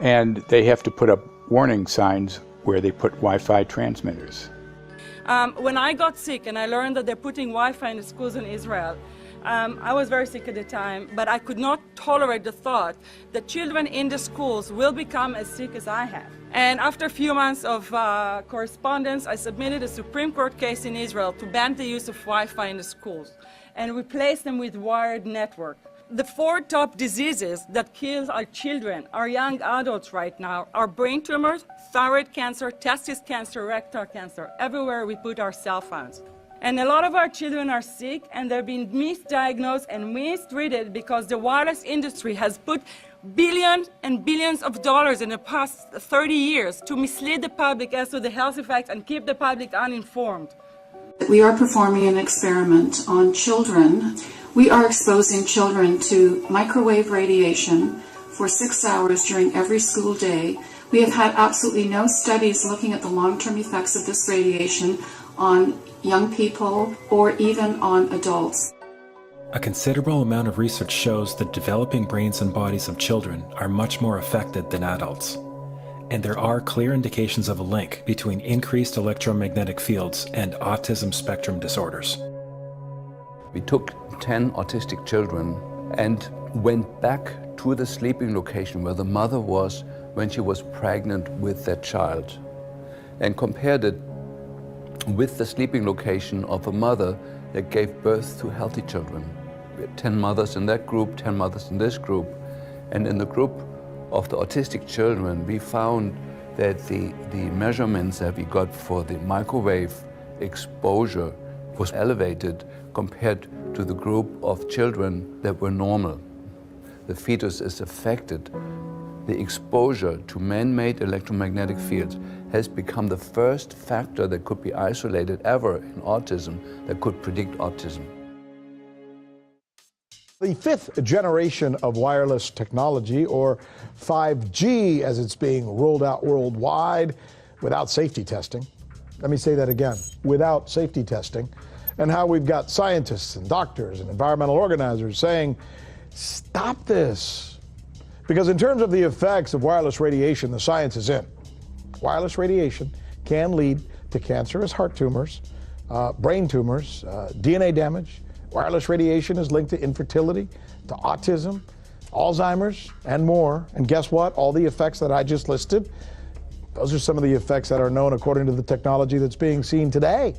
And they have to put up warning signs where they put Wi-Fi transmitters. When I got sick and I learned that they're putting Wi-Fi in the schools in Israel, I was very sick at the time, but I could not tolerate the thought that children in the schools will become as sick as I have. And after a few months of correspondence, I submitted a Supreme Court case in Israel to ban the use of Wi-Fi in the schools and replace them with wired network. The 4 top diseases that kill our children, our young adults right now, are brain tumors, thyroid cancer, testis cancer, rectal cancer, everywhere we put our cell phones. And a lot of our children are sick and they're being misdiagnosed and mistreated because the wireless industry has put billions and billions of dollars in the past 30 years to mislead the public as to the health effects and keep the public uninformed. We are performing an experiment on children. We are exposing children to microwave radiation for 6 hours during every school day. We have had absolutely no studies looking at the long-term effects of this radiation on young people or even on adults. A considerable amount of research shows that developing brains and bodies of children are much more affected than adults. And there are clear indications of a link between increased electromagnetic fields and autism spectrum disorders. We took 10 autistic children and went back to the sleeping location where the mother was when she was pregnant with that child, and compared it with the sleeping location of a mother that gave birth to healthy children. We had 10 mothers in that group, 10 mothers in this group, and in the group of the autistic children, we found that the measurements that we got for the microwave exposure was elevated compared to the group of children that were normal. The fetus is affected. The exposure to man-made electromagnetic fields has become the first factor that could be isolated ever in autism that could predict autism. The fifth generation of wireless technology, or 5G as it's being rolled out worldwide without safety testing. Let me say that again, without safety testing. And how we've got scientists and doctors and environmental organizers saying, stop this. Because in terms of the effects of wireless radiation, the science is in. Wireless radiation can lead to cancerous heart tumors, brain tumors, DNA damage. Wireless radiation is linked to infertility, to autism, Alzheimer's, and more. And guess what? All the effects that I just listed, those are some of the effects that are known according to the technology that's being seen today.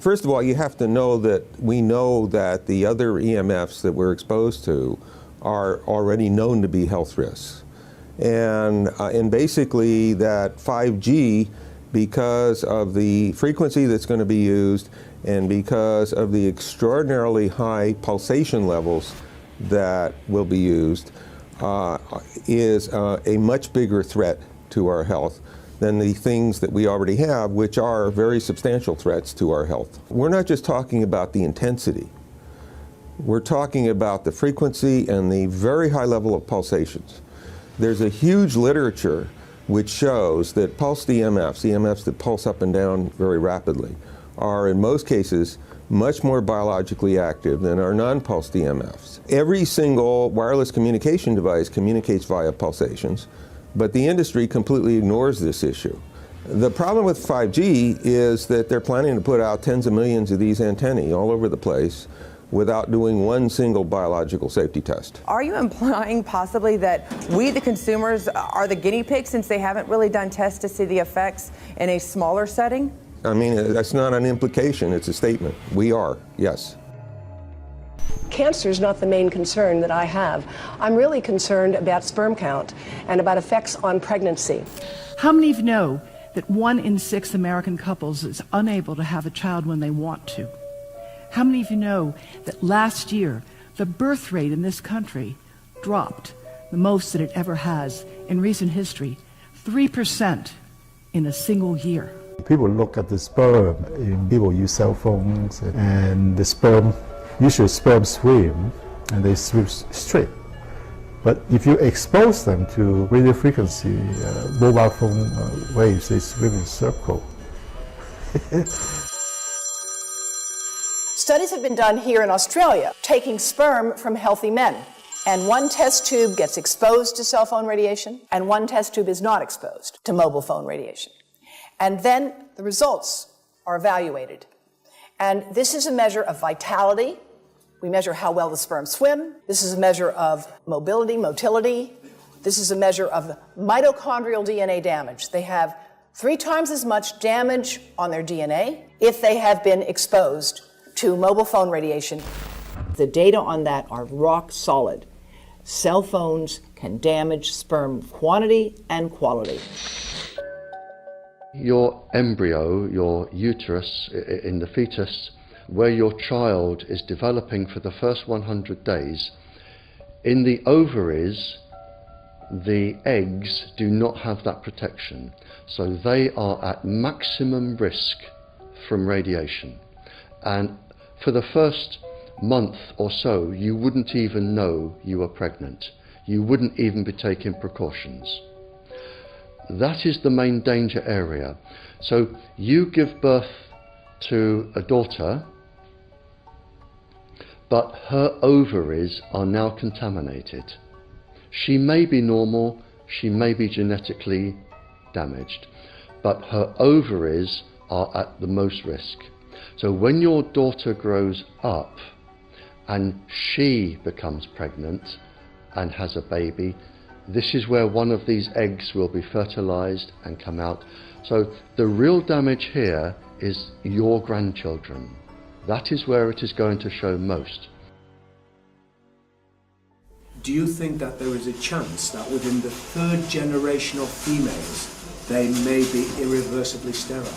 First of all, you have to know that we know that the other EMFs that we're exposed to are already known to be health risks. And basically that 5G, because of the frequency that's going to be used and because of the extraordinarily high pulsation levels that will be used, is a much bigger threat to our health than the things that we already have, which are very substantial threats to our health. We're not just talking about the intensity. We're talking about the frequency and the very high level of pulsations. There's a huge literature which shows that pulsed EMFs, EMFs that pulse up and down very rapidly, are in most cases much more biologically active than our non-pulsed EMFs. Every single wireless communication device communicates via pulsations, but the industry completely ignores this issue. The problem with 5G is that they're planning to put out tens of millions of these antennae all over the place without doing one single biological safety test. Are you implying possibly that we, the consumers, are the guinea pigs since they haven't really done tests to see the effects in a smaller setting? I mean, that's not an implication, it's a statement. We are, yes. Cancer is not the main concern that I have. I'm really concerned about sperm count and about effects on pregnancy. How many of you know that 1 in 6 American couples is unable to have a child when they want to? How many of you know that last year the birth rate in this country dropped the most that it ever has in recent history, 3% in a single year? People look at the sperm, and people use cell phones, and the sperm, usually sperm swim, and they swim straight. But if you expose them to radio frequency, mobile phone waves, they swim in circle. Studies have been done here in Australia, taking sperm from healthy men. And one test tube gets exposed to cell phone radiation, and one test tube is not exposed to mobile phone radiation. And then the results are evaluated. And this is a measure of vitality. We measure how well the sperm swim. This is a measure of motility. This is a measure of mitochondrial DNA damage. They have 3 times as much damage on their DNA if they have been exposed to mobile phone radiation. The data on that are rock solid. Cell phones can damage sperm quantity and quality. Your embryo, your uterus in the fetus, where your child is developing for the first 100 days, in the ovaries, the eggs do not have that protection. So they are at maximum risk from radiation. And for the first month or so, you wouldn't even know you were pregnant. You wouldn't even be taking precautions. That is the main danger area. So you give birth to a daughter, but her ovaries are now contaminated. She may be normal, she may be genetically damaged, but her ovaries are at the most risk. So when your daughter grows up and she becomes pregnant and has a baby, this is where one of these eggs will be fertilized and come out. So the real damage here is your grandchildren. That is where it is going to show most. Do you think that there is a chance that within the third generation of females, they may be irreversibly sterile?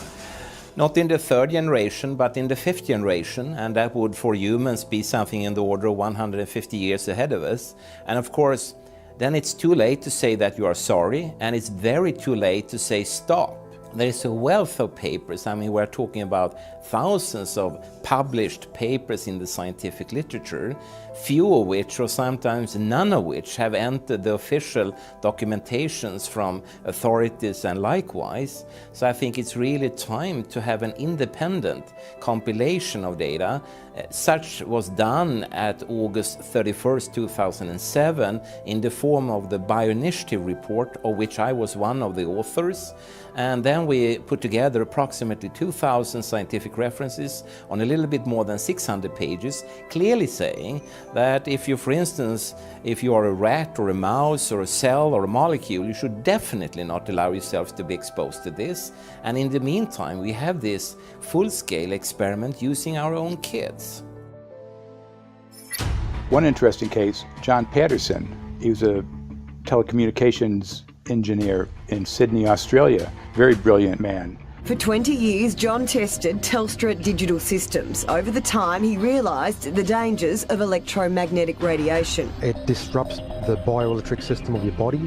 Not in the third generation, but in the fifth generation, and that would for humans be something in the order of 150 years ahead of us. And of course, then it's too late to say that you are sorry, and it's very too late to say stop. There is a wealth of papers. I mean, we're talking about thousands of published papers in the scientific literature, few of which, or sometimes none of which, have entered the official documentations from authorities and likewise. So I think it's really time to have an independent compilation of data. Such was done at August 31st, 2007 in the form of the Bioinitiative report, of which I was one of the authors. And then we put together approximately 2,000 scientific references on a little bit more than 600 pages, clearly saying that if you, for instance, if you are a rat or a mouse or a cell or a molecule, you should definitely not allow yourselves to be exposed to this. And in the meantime, we have this full-scale experiment using our own kids. One interesting case, John Patterson, he was a telecommunications engineer in Sydney, Australia. Very brilliant man. For 20 years, John tested Telstra digital systems. Over the time, he realised the dangers of electromagnetic radiation. It disrupts the bioelectric system of your body,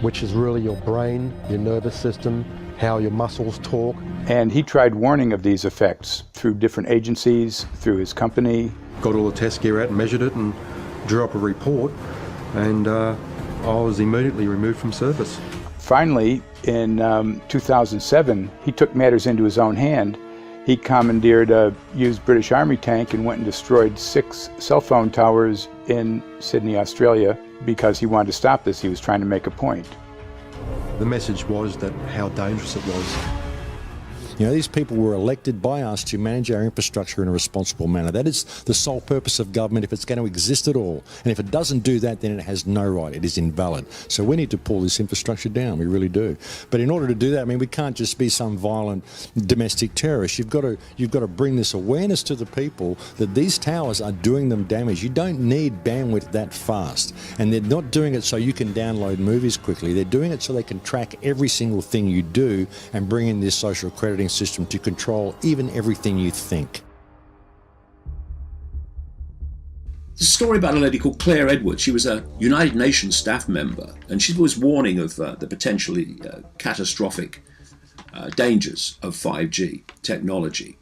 which is really your brain, your nervous system, how your muscles talk. And he tried warning of these effects through different agencies, through his company. Got all the test gear out and measured it and drew up a report, and I was immediately removed from service. Finally, in 2007, he took matters into his own hand. He commandeered a used British Army tank and went and destroyed 6 cell phone towers in Sydney, Australia, because he wanted to stop this. He was trying to make a point. The message was that how dangerous it was. You know, these people were elected by us to manage our infrastructure in a responsible manner. That is the sole purpose of government if it's going to exist at all. And if it doesn't do that, then it has no right. It is invalid. So we need to pull this infrastructure down. We really do. But in order to do that, I mean, we can't just be some violent domestic terrorist. You've got to bring this awareness to the people that these towers are doing them damage. You don't need bandwidth that fast. And they're not doing it so you can download movies quickly. They're doing it so they can track every single thing you do and bring in this social crediting system to control even everything you think. There's a story about a lady called Claire Edwards. She was a United Nations staff member, and she was warning of the potentially catastrophic dangers of 5G technology.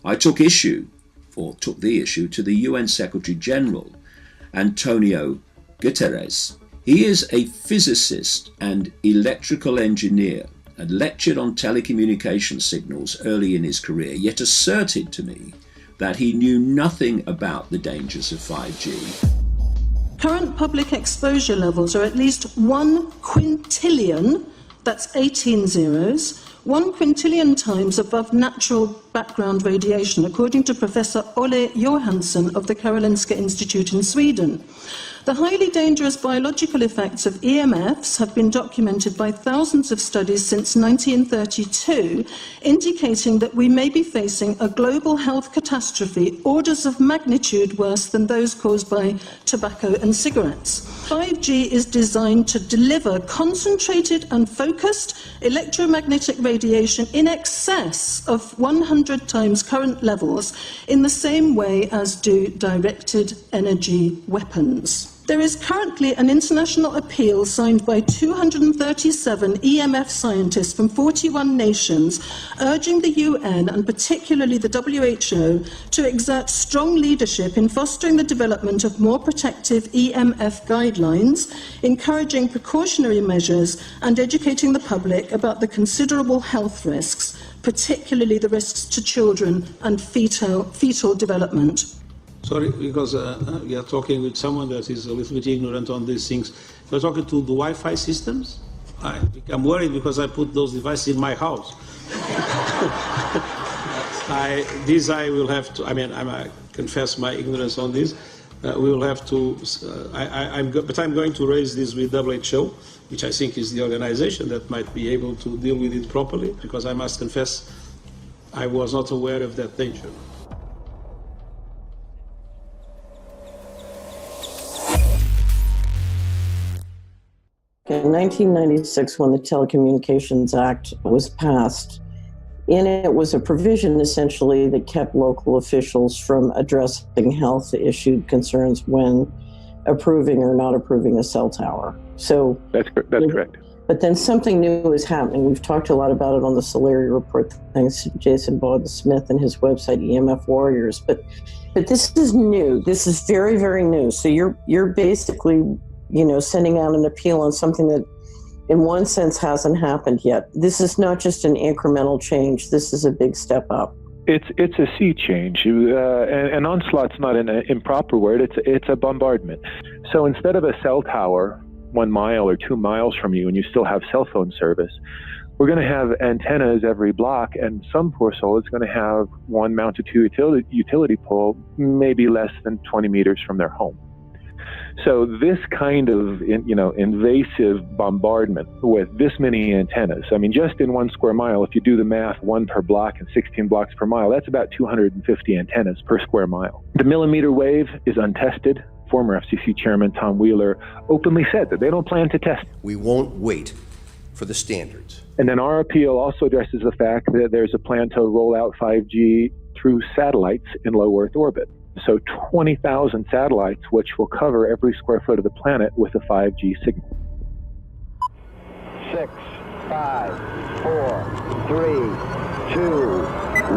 I took the issue to the UN Secretary General, Antonio Guterres. He is a physicist and electrical engineer, and lectured on telecommunication signals early in his career, yet asserted to me that he knew nothing about the dangers of 5G. Current public exposure levels are at least 1 quintillion, that's 18 zeros, 1 quintillion times above natural background radiation, according to Professor Olle Johansson of the Karolinska Institute in Sweden. The highly dangerous biological effects of EMFs have been documented by thousands of studies since 1932, indicating that we may be facing a global health catastrophe orders of magnitude worse than those caused by tobacco and cigarettes. 5G is designed to deliver concentrated and focused electromagnetic radiation in excess of 100 times current levels in the same way as do directed energy weapons. There is currently an international appeal signed by 237 EMF scientists from 41 nations, urging the UN and particularly the WHO to exert strong leadership in fostering the development of more protective EMF guidelines, encouraging precautionary measures and educating the public about the considerable health risks, particularly the risks to children and fetal development. Sorry, because we are talking with someone that is a little bit ignorant on these things. If you're talking to the Wi-Fi systems, I become worried because I put those devices in my house. I will have to, I mean, I'm a confess my ignorance on this. We will have to, but I'm going to raise this with WHO, which I think is the organization that might be able to deal with it properly, because I must confess I was not aware of that danger. In 1996, when the Telecommunications Act was passed, in it was a provision essentially that kept local officials from addressing health issue concerns when approving or not approving a cell tower. So that's correct. But then something new is happening. We've talked a lot about it on the Solari report, thanks to Jason Boggs-Smith and his website, EMF Warriors. But this is new. This is very, very new. So you're basically, sending out an appeal on something that in one sense hasn't happened yet. This is not just an incremental change. This is a big step up. It's a sea change. An onslaught's not an improper word. It's a bombardment. So instead of a cell tower 1 mile or 2 miles from you and you still have cell phone service, we're going to have antennas every block, and some poor soul is going to have one mounted to utility pole maybe less than 20 meters from their home. So this kind of, invasive bombardment with this many antennas, I mean, just in 1 square mile, if you do the math, 1 per block and 16 blocks per mile, that's about 250 antennas per square mile. The millimeter wave is untested. Former FCC Chairman Tom Wheeler openly said that they don't plan to test. We won't wait for the standards. And then our appeal also addresses the fact that there's a plan to roll out 5G through satellites in low Earth orbit. So 20,000 satellites, which will cover every square foot of the planet with a 5G signal. 6, 5, 4, 3, 2,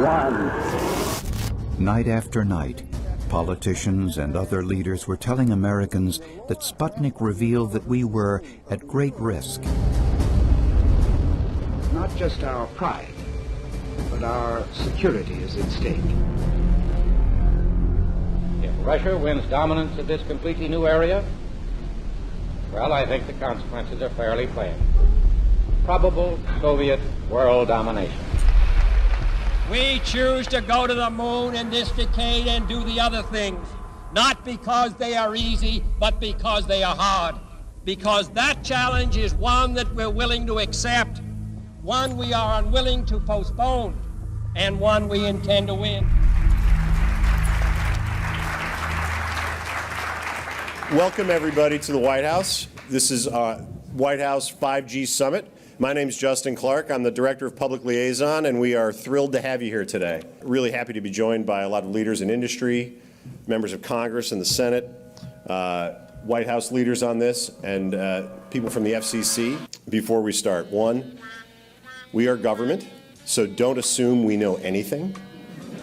1. Night after night, politicians and other leaders were telling Americans that Sputnik revealed that we were at great risk. Not just our pride, but our security is at stake. If Russia wins dominance of this completely new area, well, I think the consequences are fairly plain. Probable Soviet world domination. We choose to go to the moon in this decade and do the other things, not because they are easy, but because they are hard. Because that challenge is one that we're willing to accept, one we are unwilling to postpone, and one we intend to win. Welcome, everybody, to the White House. This is White House 5G Summit. My name is Justin Clark. I'm the Director of Public Liaison, and we are thrilled to have you here today. Really happy to be joined by a lot of leaders in industry, members of Congress and the Senate, White House leaders on this, and people from the FCC. Before we start, one, we are government, so don't assume we know anything,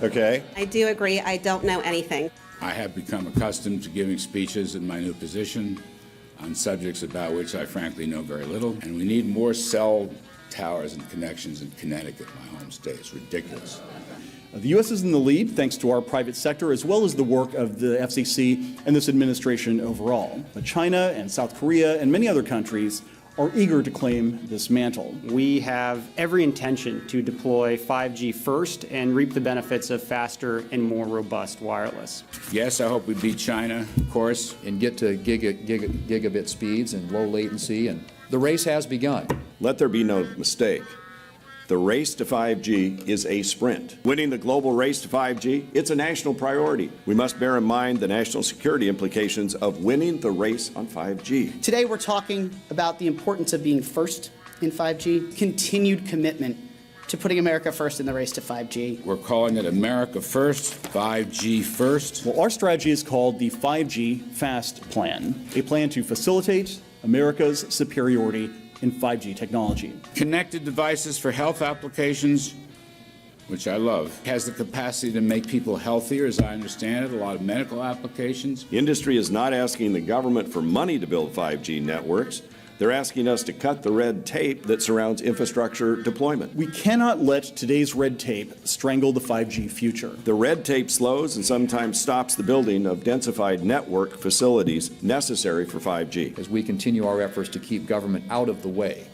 okay? I do agree, I don't know anything. I have become accustomed to giving speeches in my new position on subjects about which I frankly know very little, and we need more cell towers and connections in Connecticut, my home state. It's ridiculous. The U.S. is in the lead thanks to our private sector as well as the work of the FCC and this administration overall. But China and South Korea and many other countries are eager to claim this mantle. We have every intention to deploy 5G first and reap the benefits of faster and more robust wireless. Yes, I hope we beat China, of course. And get to gigabit speeds and low latency, and the race has begun. Let there be no mistake. The race to 5G is a sprint. Winning the global race to 5G, it's a national priority. We must bear in mind the national security implications of winning the race on 5G. Today we're talking about the importance of being first in 5G, continued commitment to putting America first in the race to 5G. We're calling it America First, 5G First. Well, our strategy is called the 5G FAST Plan, a plan to facilitate America's superiority in 5G technology. Connected devices for health applications, which I love, has the capacity to make people healthier, as I understand it, a lot of medical applications. Industry is not asking the government for money to build 5G networks. They're asking us to cut the red tape that surrounds infrastructure deployment. We cannot let today's red tape strangle the 5G future. The red tape slows and sometimes stops the building of densified network facilities necessary for 5G. As we continue our efforts to keep government out of the way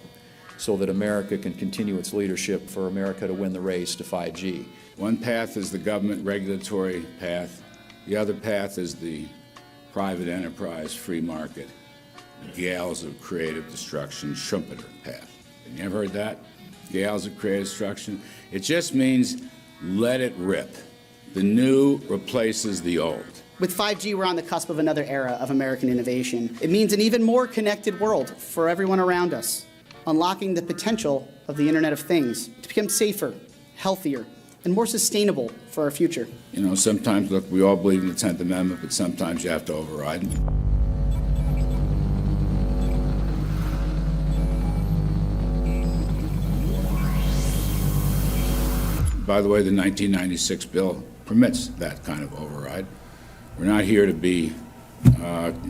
so that America can continue its leadership for America to win the race to 5G. One path is the government regulatory path. The other path is the private enterprise, free market, gales of creative destruction, Schumpeter path. Have you ever heard that? Gales of creative destruction? It just means let it rip. The new replaces the old. With 5G, we're on the cusp of another era of American innovation. It means an even more connected world for everyone around us, unlocking the potential of the Internet of Things to become safer, healthier, and more sustainable for our future. You know, sometimes, look, we all believe in the 10th Amendment, but sometimes you have to override it. By the way, the 1996 bill permits that kind of override. We're not here to be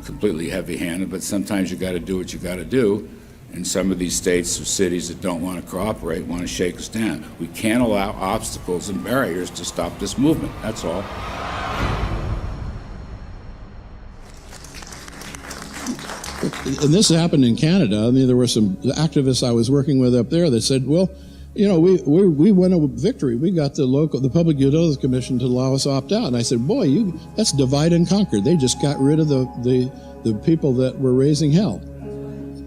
completely heavy-handed, but sometimes you got to do what you got to do. And some of these states or cities that don't want to cooperate want to shake us down. We can't allow obstacles and barriers to stop this movement. That's all. And this happened in Canada. I mean, there were some activists I was working with up there that said, well, you know, we won a victory. We got the Public Utilities Commission to allow us opt out. And I said, boy, that's divide and conquer. They just got rid of the people that were raising hell.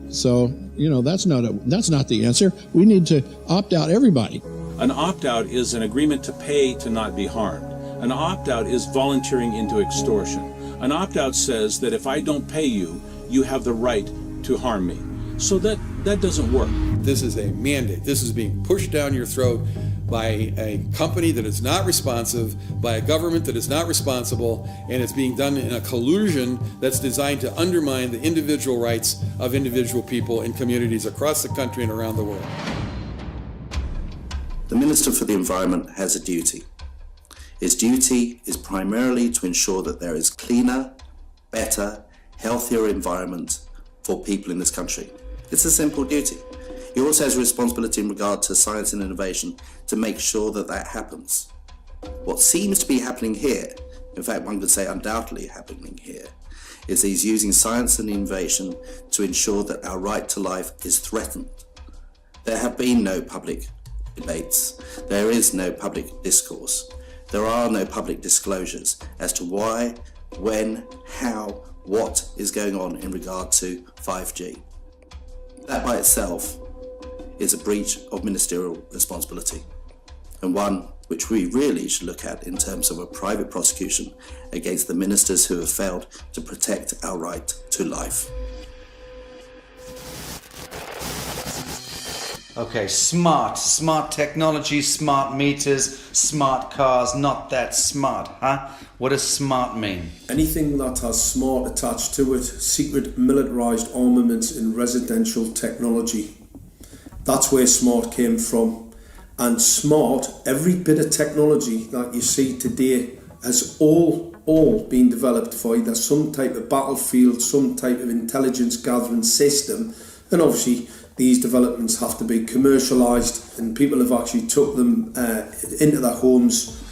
So, you know, that's not the answer. We need to opt out everybody. An opt-out is an agreement to pay to not be harmed. An opt-out is volunteering into extortion. An opt-out says that if I don't pay you, you have the right to harm me. So that doesn't work. This is a mandate. This is being pushed down your throat by a company that is not responsive, by a government that is not responsible, and it's being done in a collusion that's designed to undermine the individual rights of individual people in communities across the country and around the world. The Minister for the Environment has a duty. His duty is primarily to ensure that there is cleaner, better, healthier environment for people in this country. It's a simple duty. He also has a responsibility in regard to science and innovation to make sure that that happens. What seems to be happening here, in fact one could say undoubtedly happening here, is he's using science and innovation to ensure that our right to life is threatened. There have been no public debates. There is no public discourse. There are no public disclosures as to why, when, how, what is going on in regard to 5G. That by itself is a breach of ministerial responsibility, and one which we really should look at in terms of a private prosecution against the ministers who have failed to protect our right to life. Okay, smart technology, smart meters, smart cars, not that smart, huh? What does smart mean? Anything that has smart attached to it, secret militarised armaments in residential technology. That's where smart came from. And smart, every bit of technology that you see today has all been developed for either some type of battlefield, some type of intelligence gathering system, and obviously these developments have to be commercialised, and people have actually took them into their homes.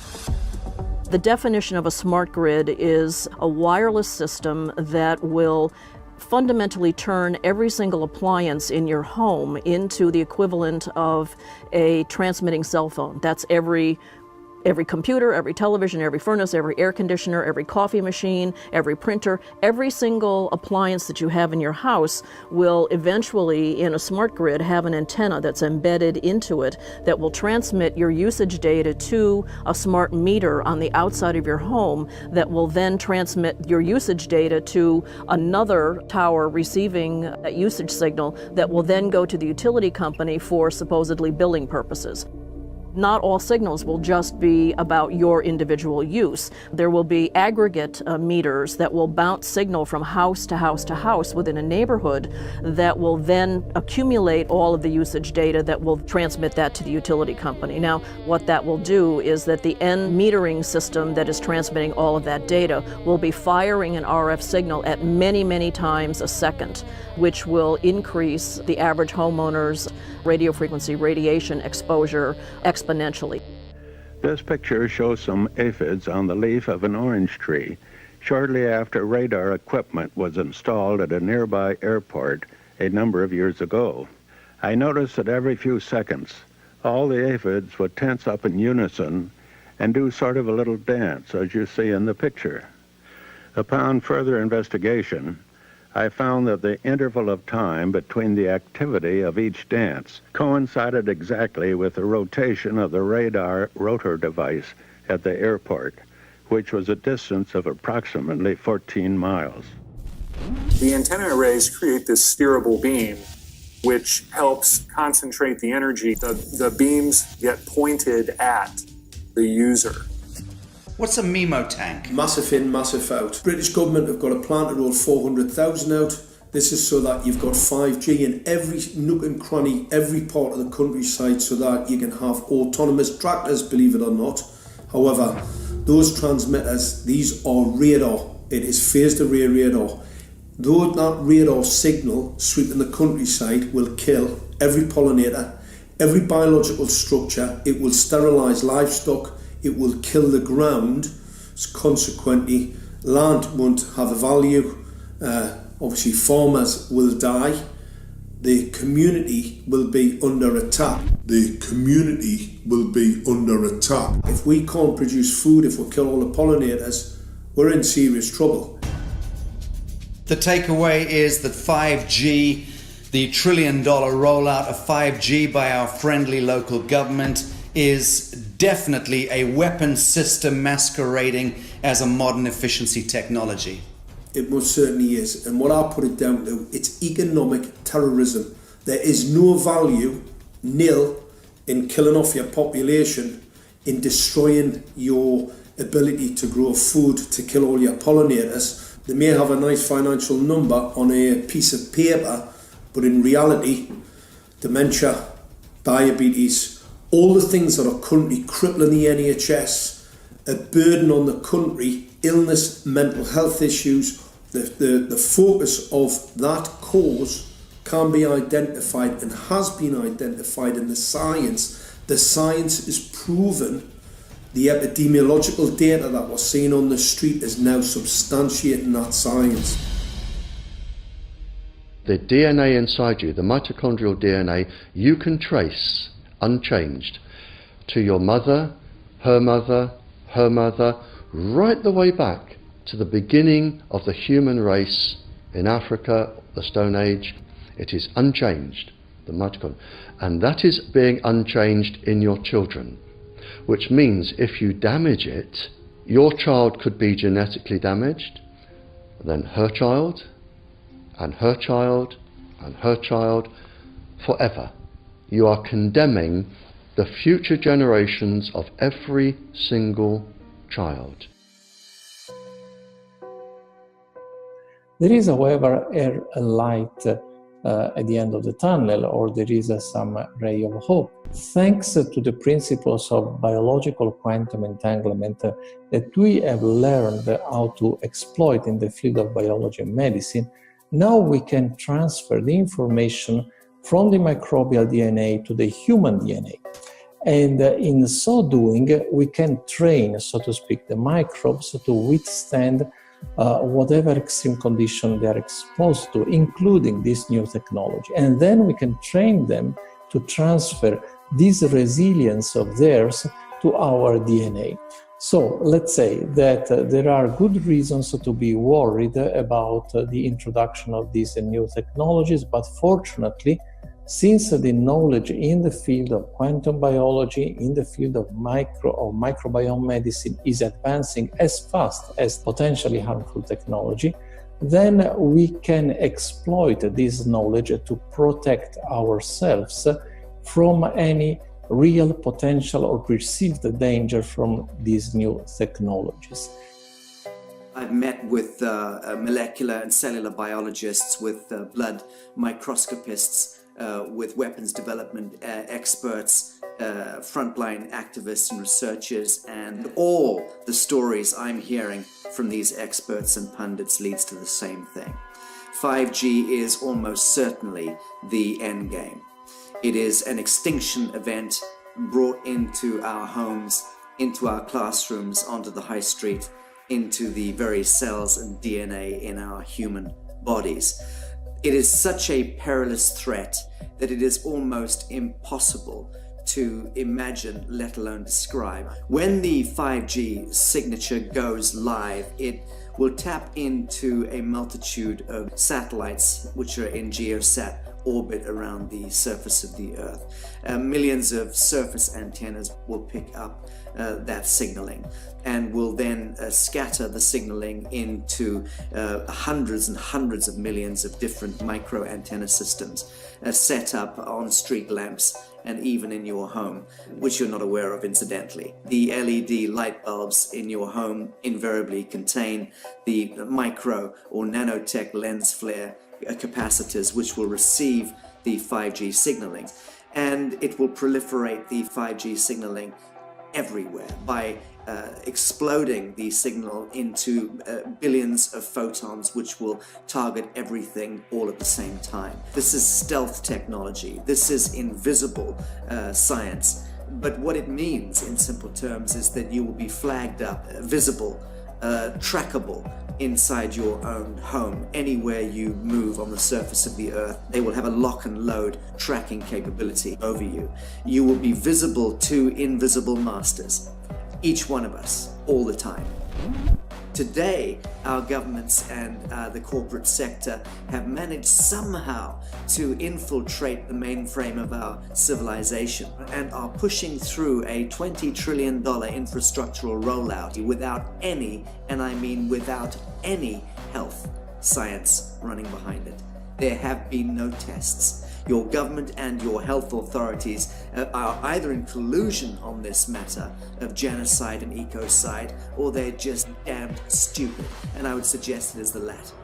The definition of a smart grid is a wireless system that will fundamentally turn every single appliance in your home into the equivalent of a transmitting cell phone. That's every computer, every television, every furnace, every air conditioner, every coffee machine, every printer, every single appliance that you have in your house will eventually, in a smart grid, have an antenna that's embedded into it that will transmit your usage data to a smart meter on the outside of your home that will then transmit your usage data to another tower receiving that usage signal that will then go to the utility company for supposedly billing purposes. Not all signals will just be about your individual use. There will be aggregate meters that will bounce signal from house to house to house within a neighborhood that will then accumulate all of the usage data that will transmit that to the utility company. Now, what that will do is that the end metering system that is transmitting all of that data will be firing an RF signal at many, many times a second, which will increase the average homeowner's radio frequency radiation exposure exponentially. This picture shows some aphids on the leaf of an orange tree shortly after radar equipment was installed at a nearby airport a number of years ago. I noticed that every few seconds all the aphids would tense up in unison and do sort of a little dance, as you see in the picture. Upon further investigation, I found that the interval of time between the activity of each dance coincided exactly with the rotation of the radar rotor device at the airport, which was a distance of approximately 14 miles. The antenna arrays create this steerable beam, which helps concentrate the energy. The beams get pointed at the user. What's a MIMO tank? Massive in, massive out. British government have got a plan to roll 400,000 out. This is so that you've got 5G in every nook and cranny, every part of the countryside, so that you can have autonomous tractors, believe it or not. However, those transmitters, these are radar. It is phased array radar. Though that radar signal sweeping the countryside will kill every pollinator, every biological structure, it will sterilise livestock, it will kill the ground, consequently land won't have a value, obviously farmers will die, the community will be under attack. If we can't produce food, if we kill all the pollinators, we're in serious trouble. The takeaway is that 5G, the $1 trillion rollout of 5G by our friendly local government, is definitely a weapon system masquerading as a modern efficiency technology. It most certainly is, and what I put it down to, it's economic terrorism. There is no value, nil, in killing off your population, in destroying your ability to grow food, to kill all your pollinators. They may have a nice financial number on a piece of paper, but in reality, dementia, diabetes, all the things that are currently crippling the NHS, a burden on the country, illness, mental health issues, the focus of that cause can be identified and has been identified in the science. The science is proven. The epidemiological data that we're seeing on the street is now substantiating that science. The DNA inside you, the mitochondrial DNA, you can trace unchanged to your mother, her mother, her mother, right the way back to the beginning of the human race in Africa, the Stone Age. It is unchanged, the mitochondria, and that is being unchanged in your children, which means if you damage it, your child could be genetically damaged, then her child, and her child, and her child, forever. You are condemning the future generations of every single child. There is, however, a light at the end of the tunnel, or there is some ray of hope. Thanks to the principles of biological quantum entanglement that we have learned how to exploit in the field of biology and medicine, now we can transfer the information from the microbial DNA to the human DNA. And in so doing, we can train, so to speak, the microbes to withstand whatever extreme condition they are exposed to, including this new technology. And then we can train them to transfer this resilience of theirs to our DNA. So let's say that there are good reasons to be worried about the introduction of these new technologies, but fortunately, since the knowledge in the field of quantum biology, in the field of microbiome medicine is advancing as fast as potentially harmful technology, then we can exploit this knowledge to protect ourselves from any real potential or perceived danger from these new technologies. I've met with molecular and cellular biologists, with blood microscopists, with weapons development experts, frontline activists and researchers, and all the stories I'm hearing from these experts and pundits leads to the same thing. 5G is almost certainly the end game. It is an extinction event brought into our homes, into our classrooms, onto the high street, into the very cells and DNA in our human bodies. It is such a perilous threat that it is almost impossible to imagine, let alone describe. When the 5G signature goes live, it will tap into a multitude of satellites which are in geosat orbit around the surface of the Earth. Millions of surface antennas will pick up that signaling and will then scatter the signaling into hundreds and hundreds of millions of different micro antenna systems set up on street lamps and even in your home, which you're not aware of incidentally. The LED light bulbs in your home invariably contain the micro or nanotech lens flare capacitors which will receive the 5G signaling, and it will proliferate the 5G signaling everywhere by exploding the signal into billions of photons which will target everything all at the same time. This is stealth technology. This is invisible science. But what it means in simple terms is that you will be flagged up, visible, trackable inside your own home. Anywhere you move on the surface of the Earth, they will have a lock and load tracking capability over you. You will be visible to invisible masters, each one of us, all the time. Today, our governments and the corporate sector have managed somehow to infiltrate the mainframe of our civilization and are pushing through a $20 trillion infrastructural rollout without any, and I mean without any, health science running behind it. There have been no tests. Your government and your health authorities are either in collusion on this matter of genocide and ecocide, or they're just damned stupid. And I would suggest it is the latter.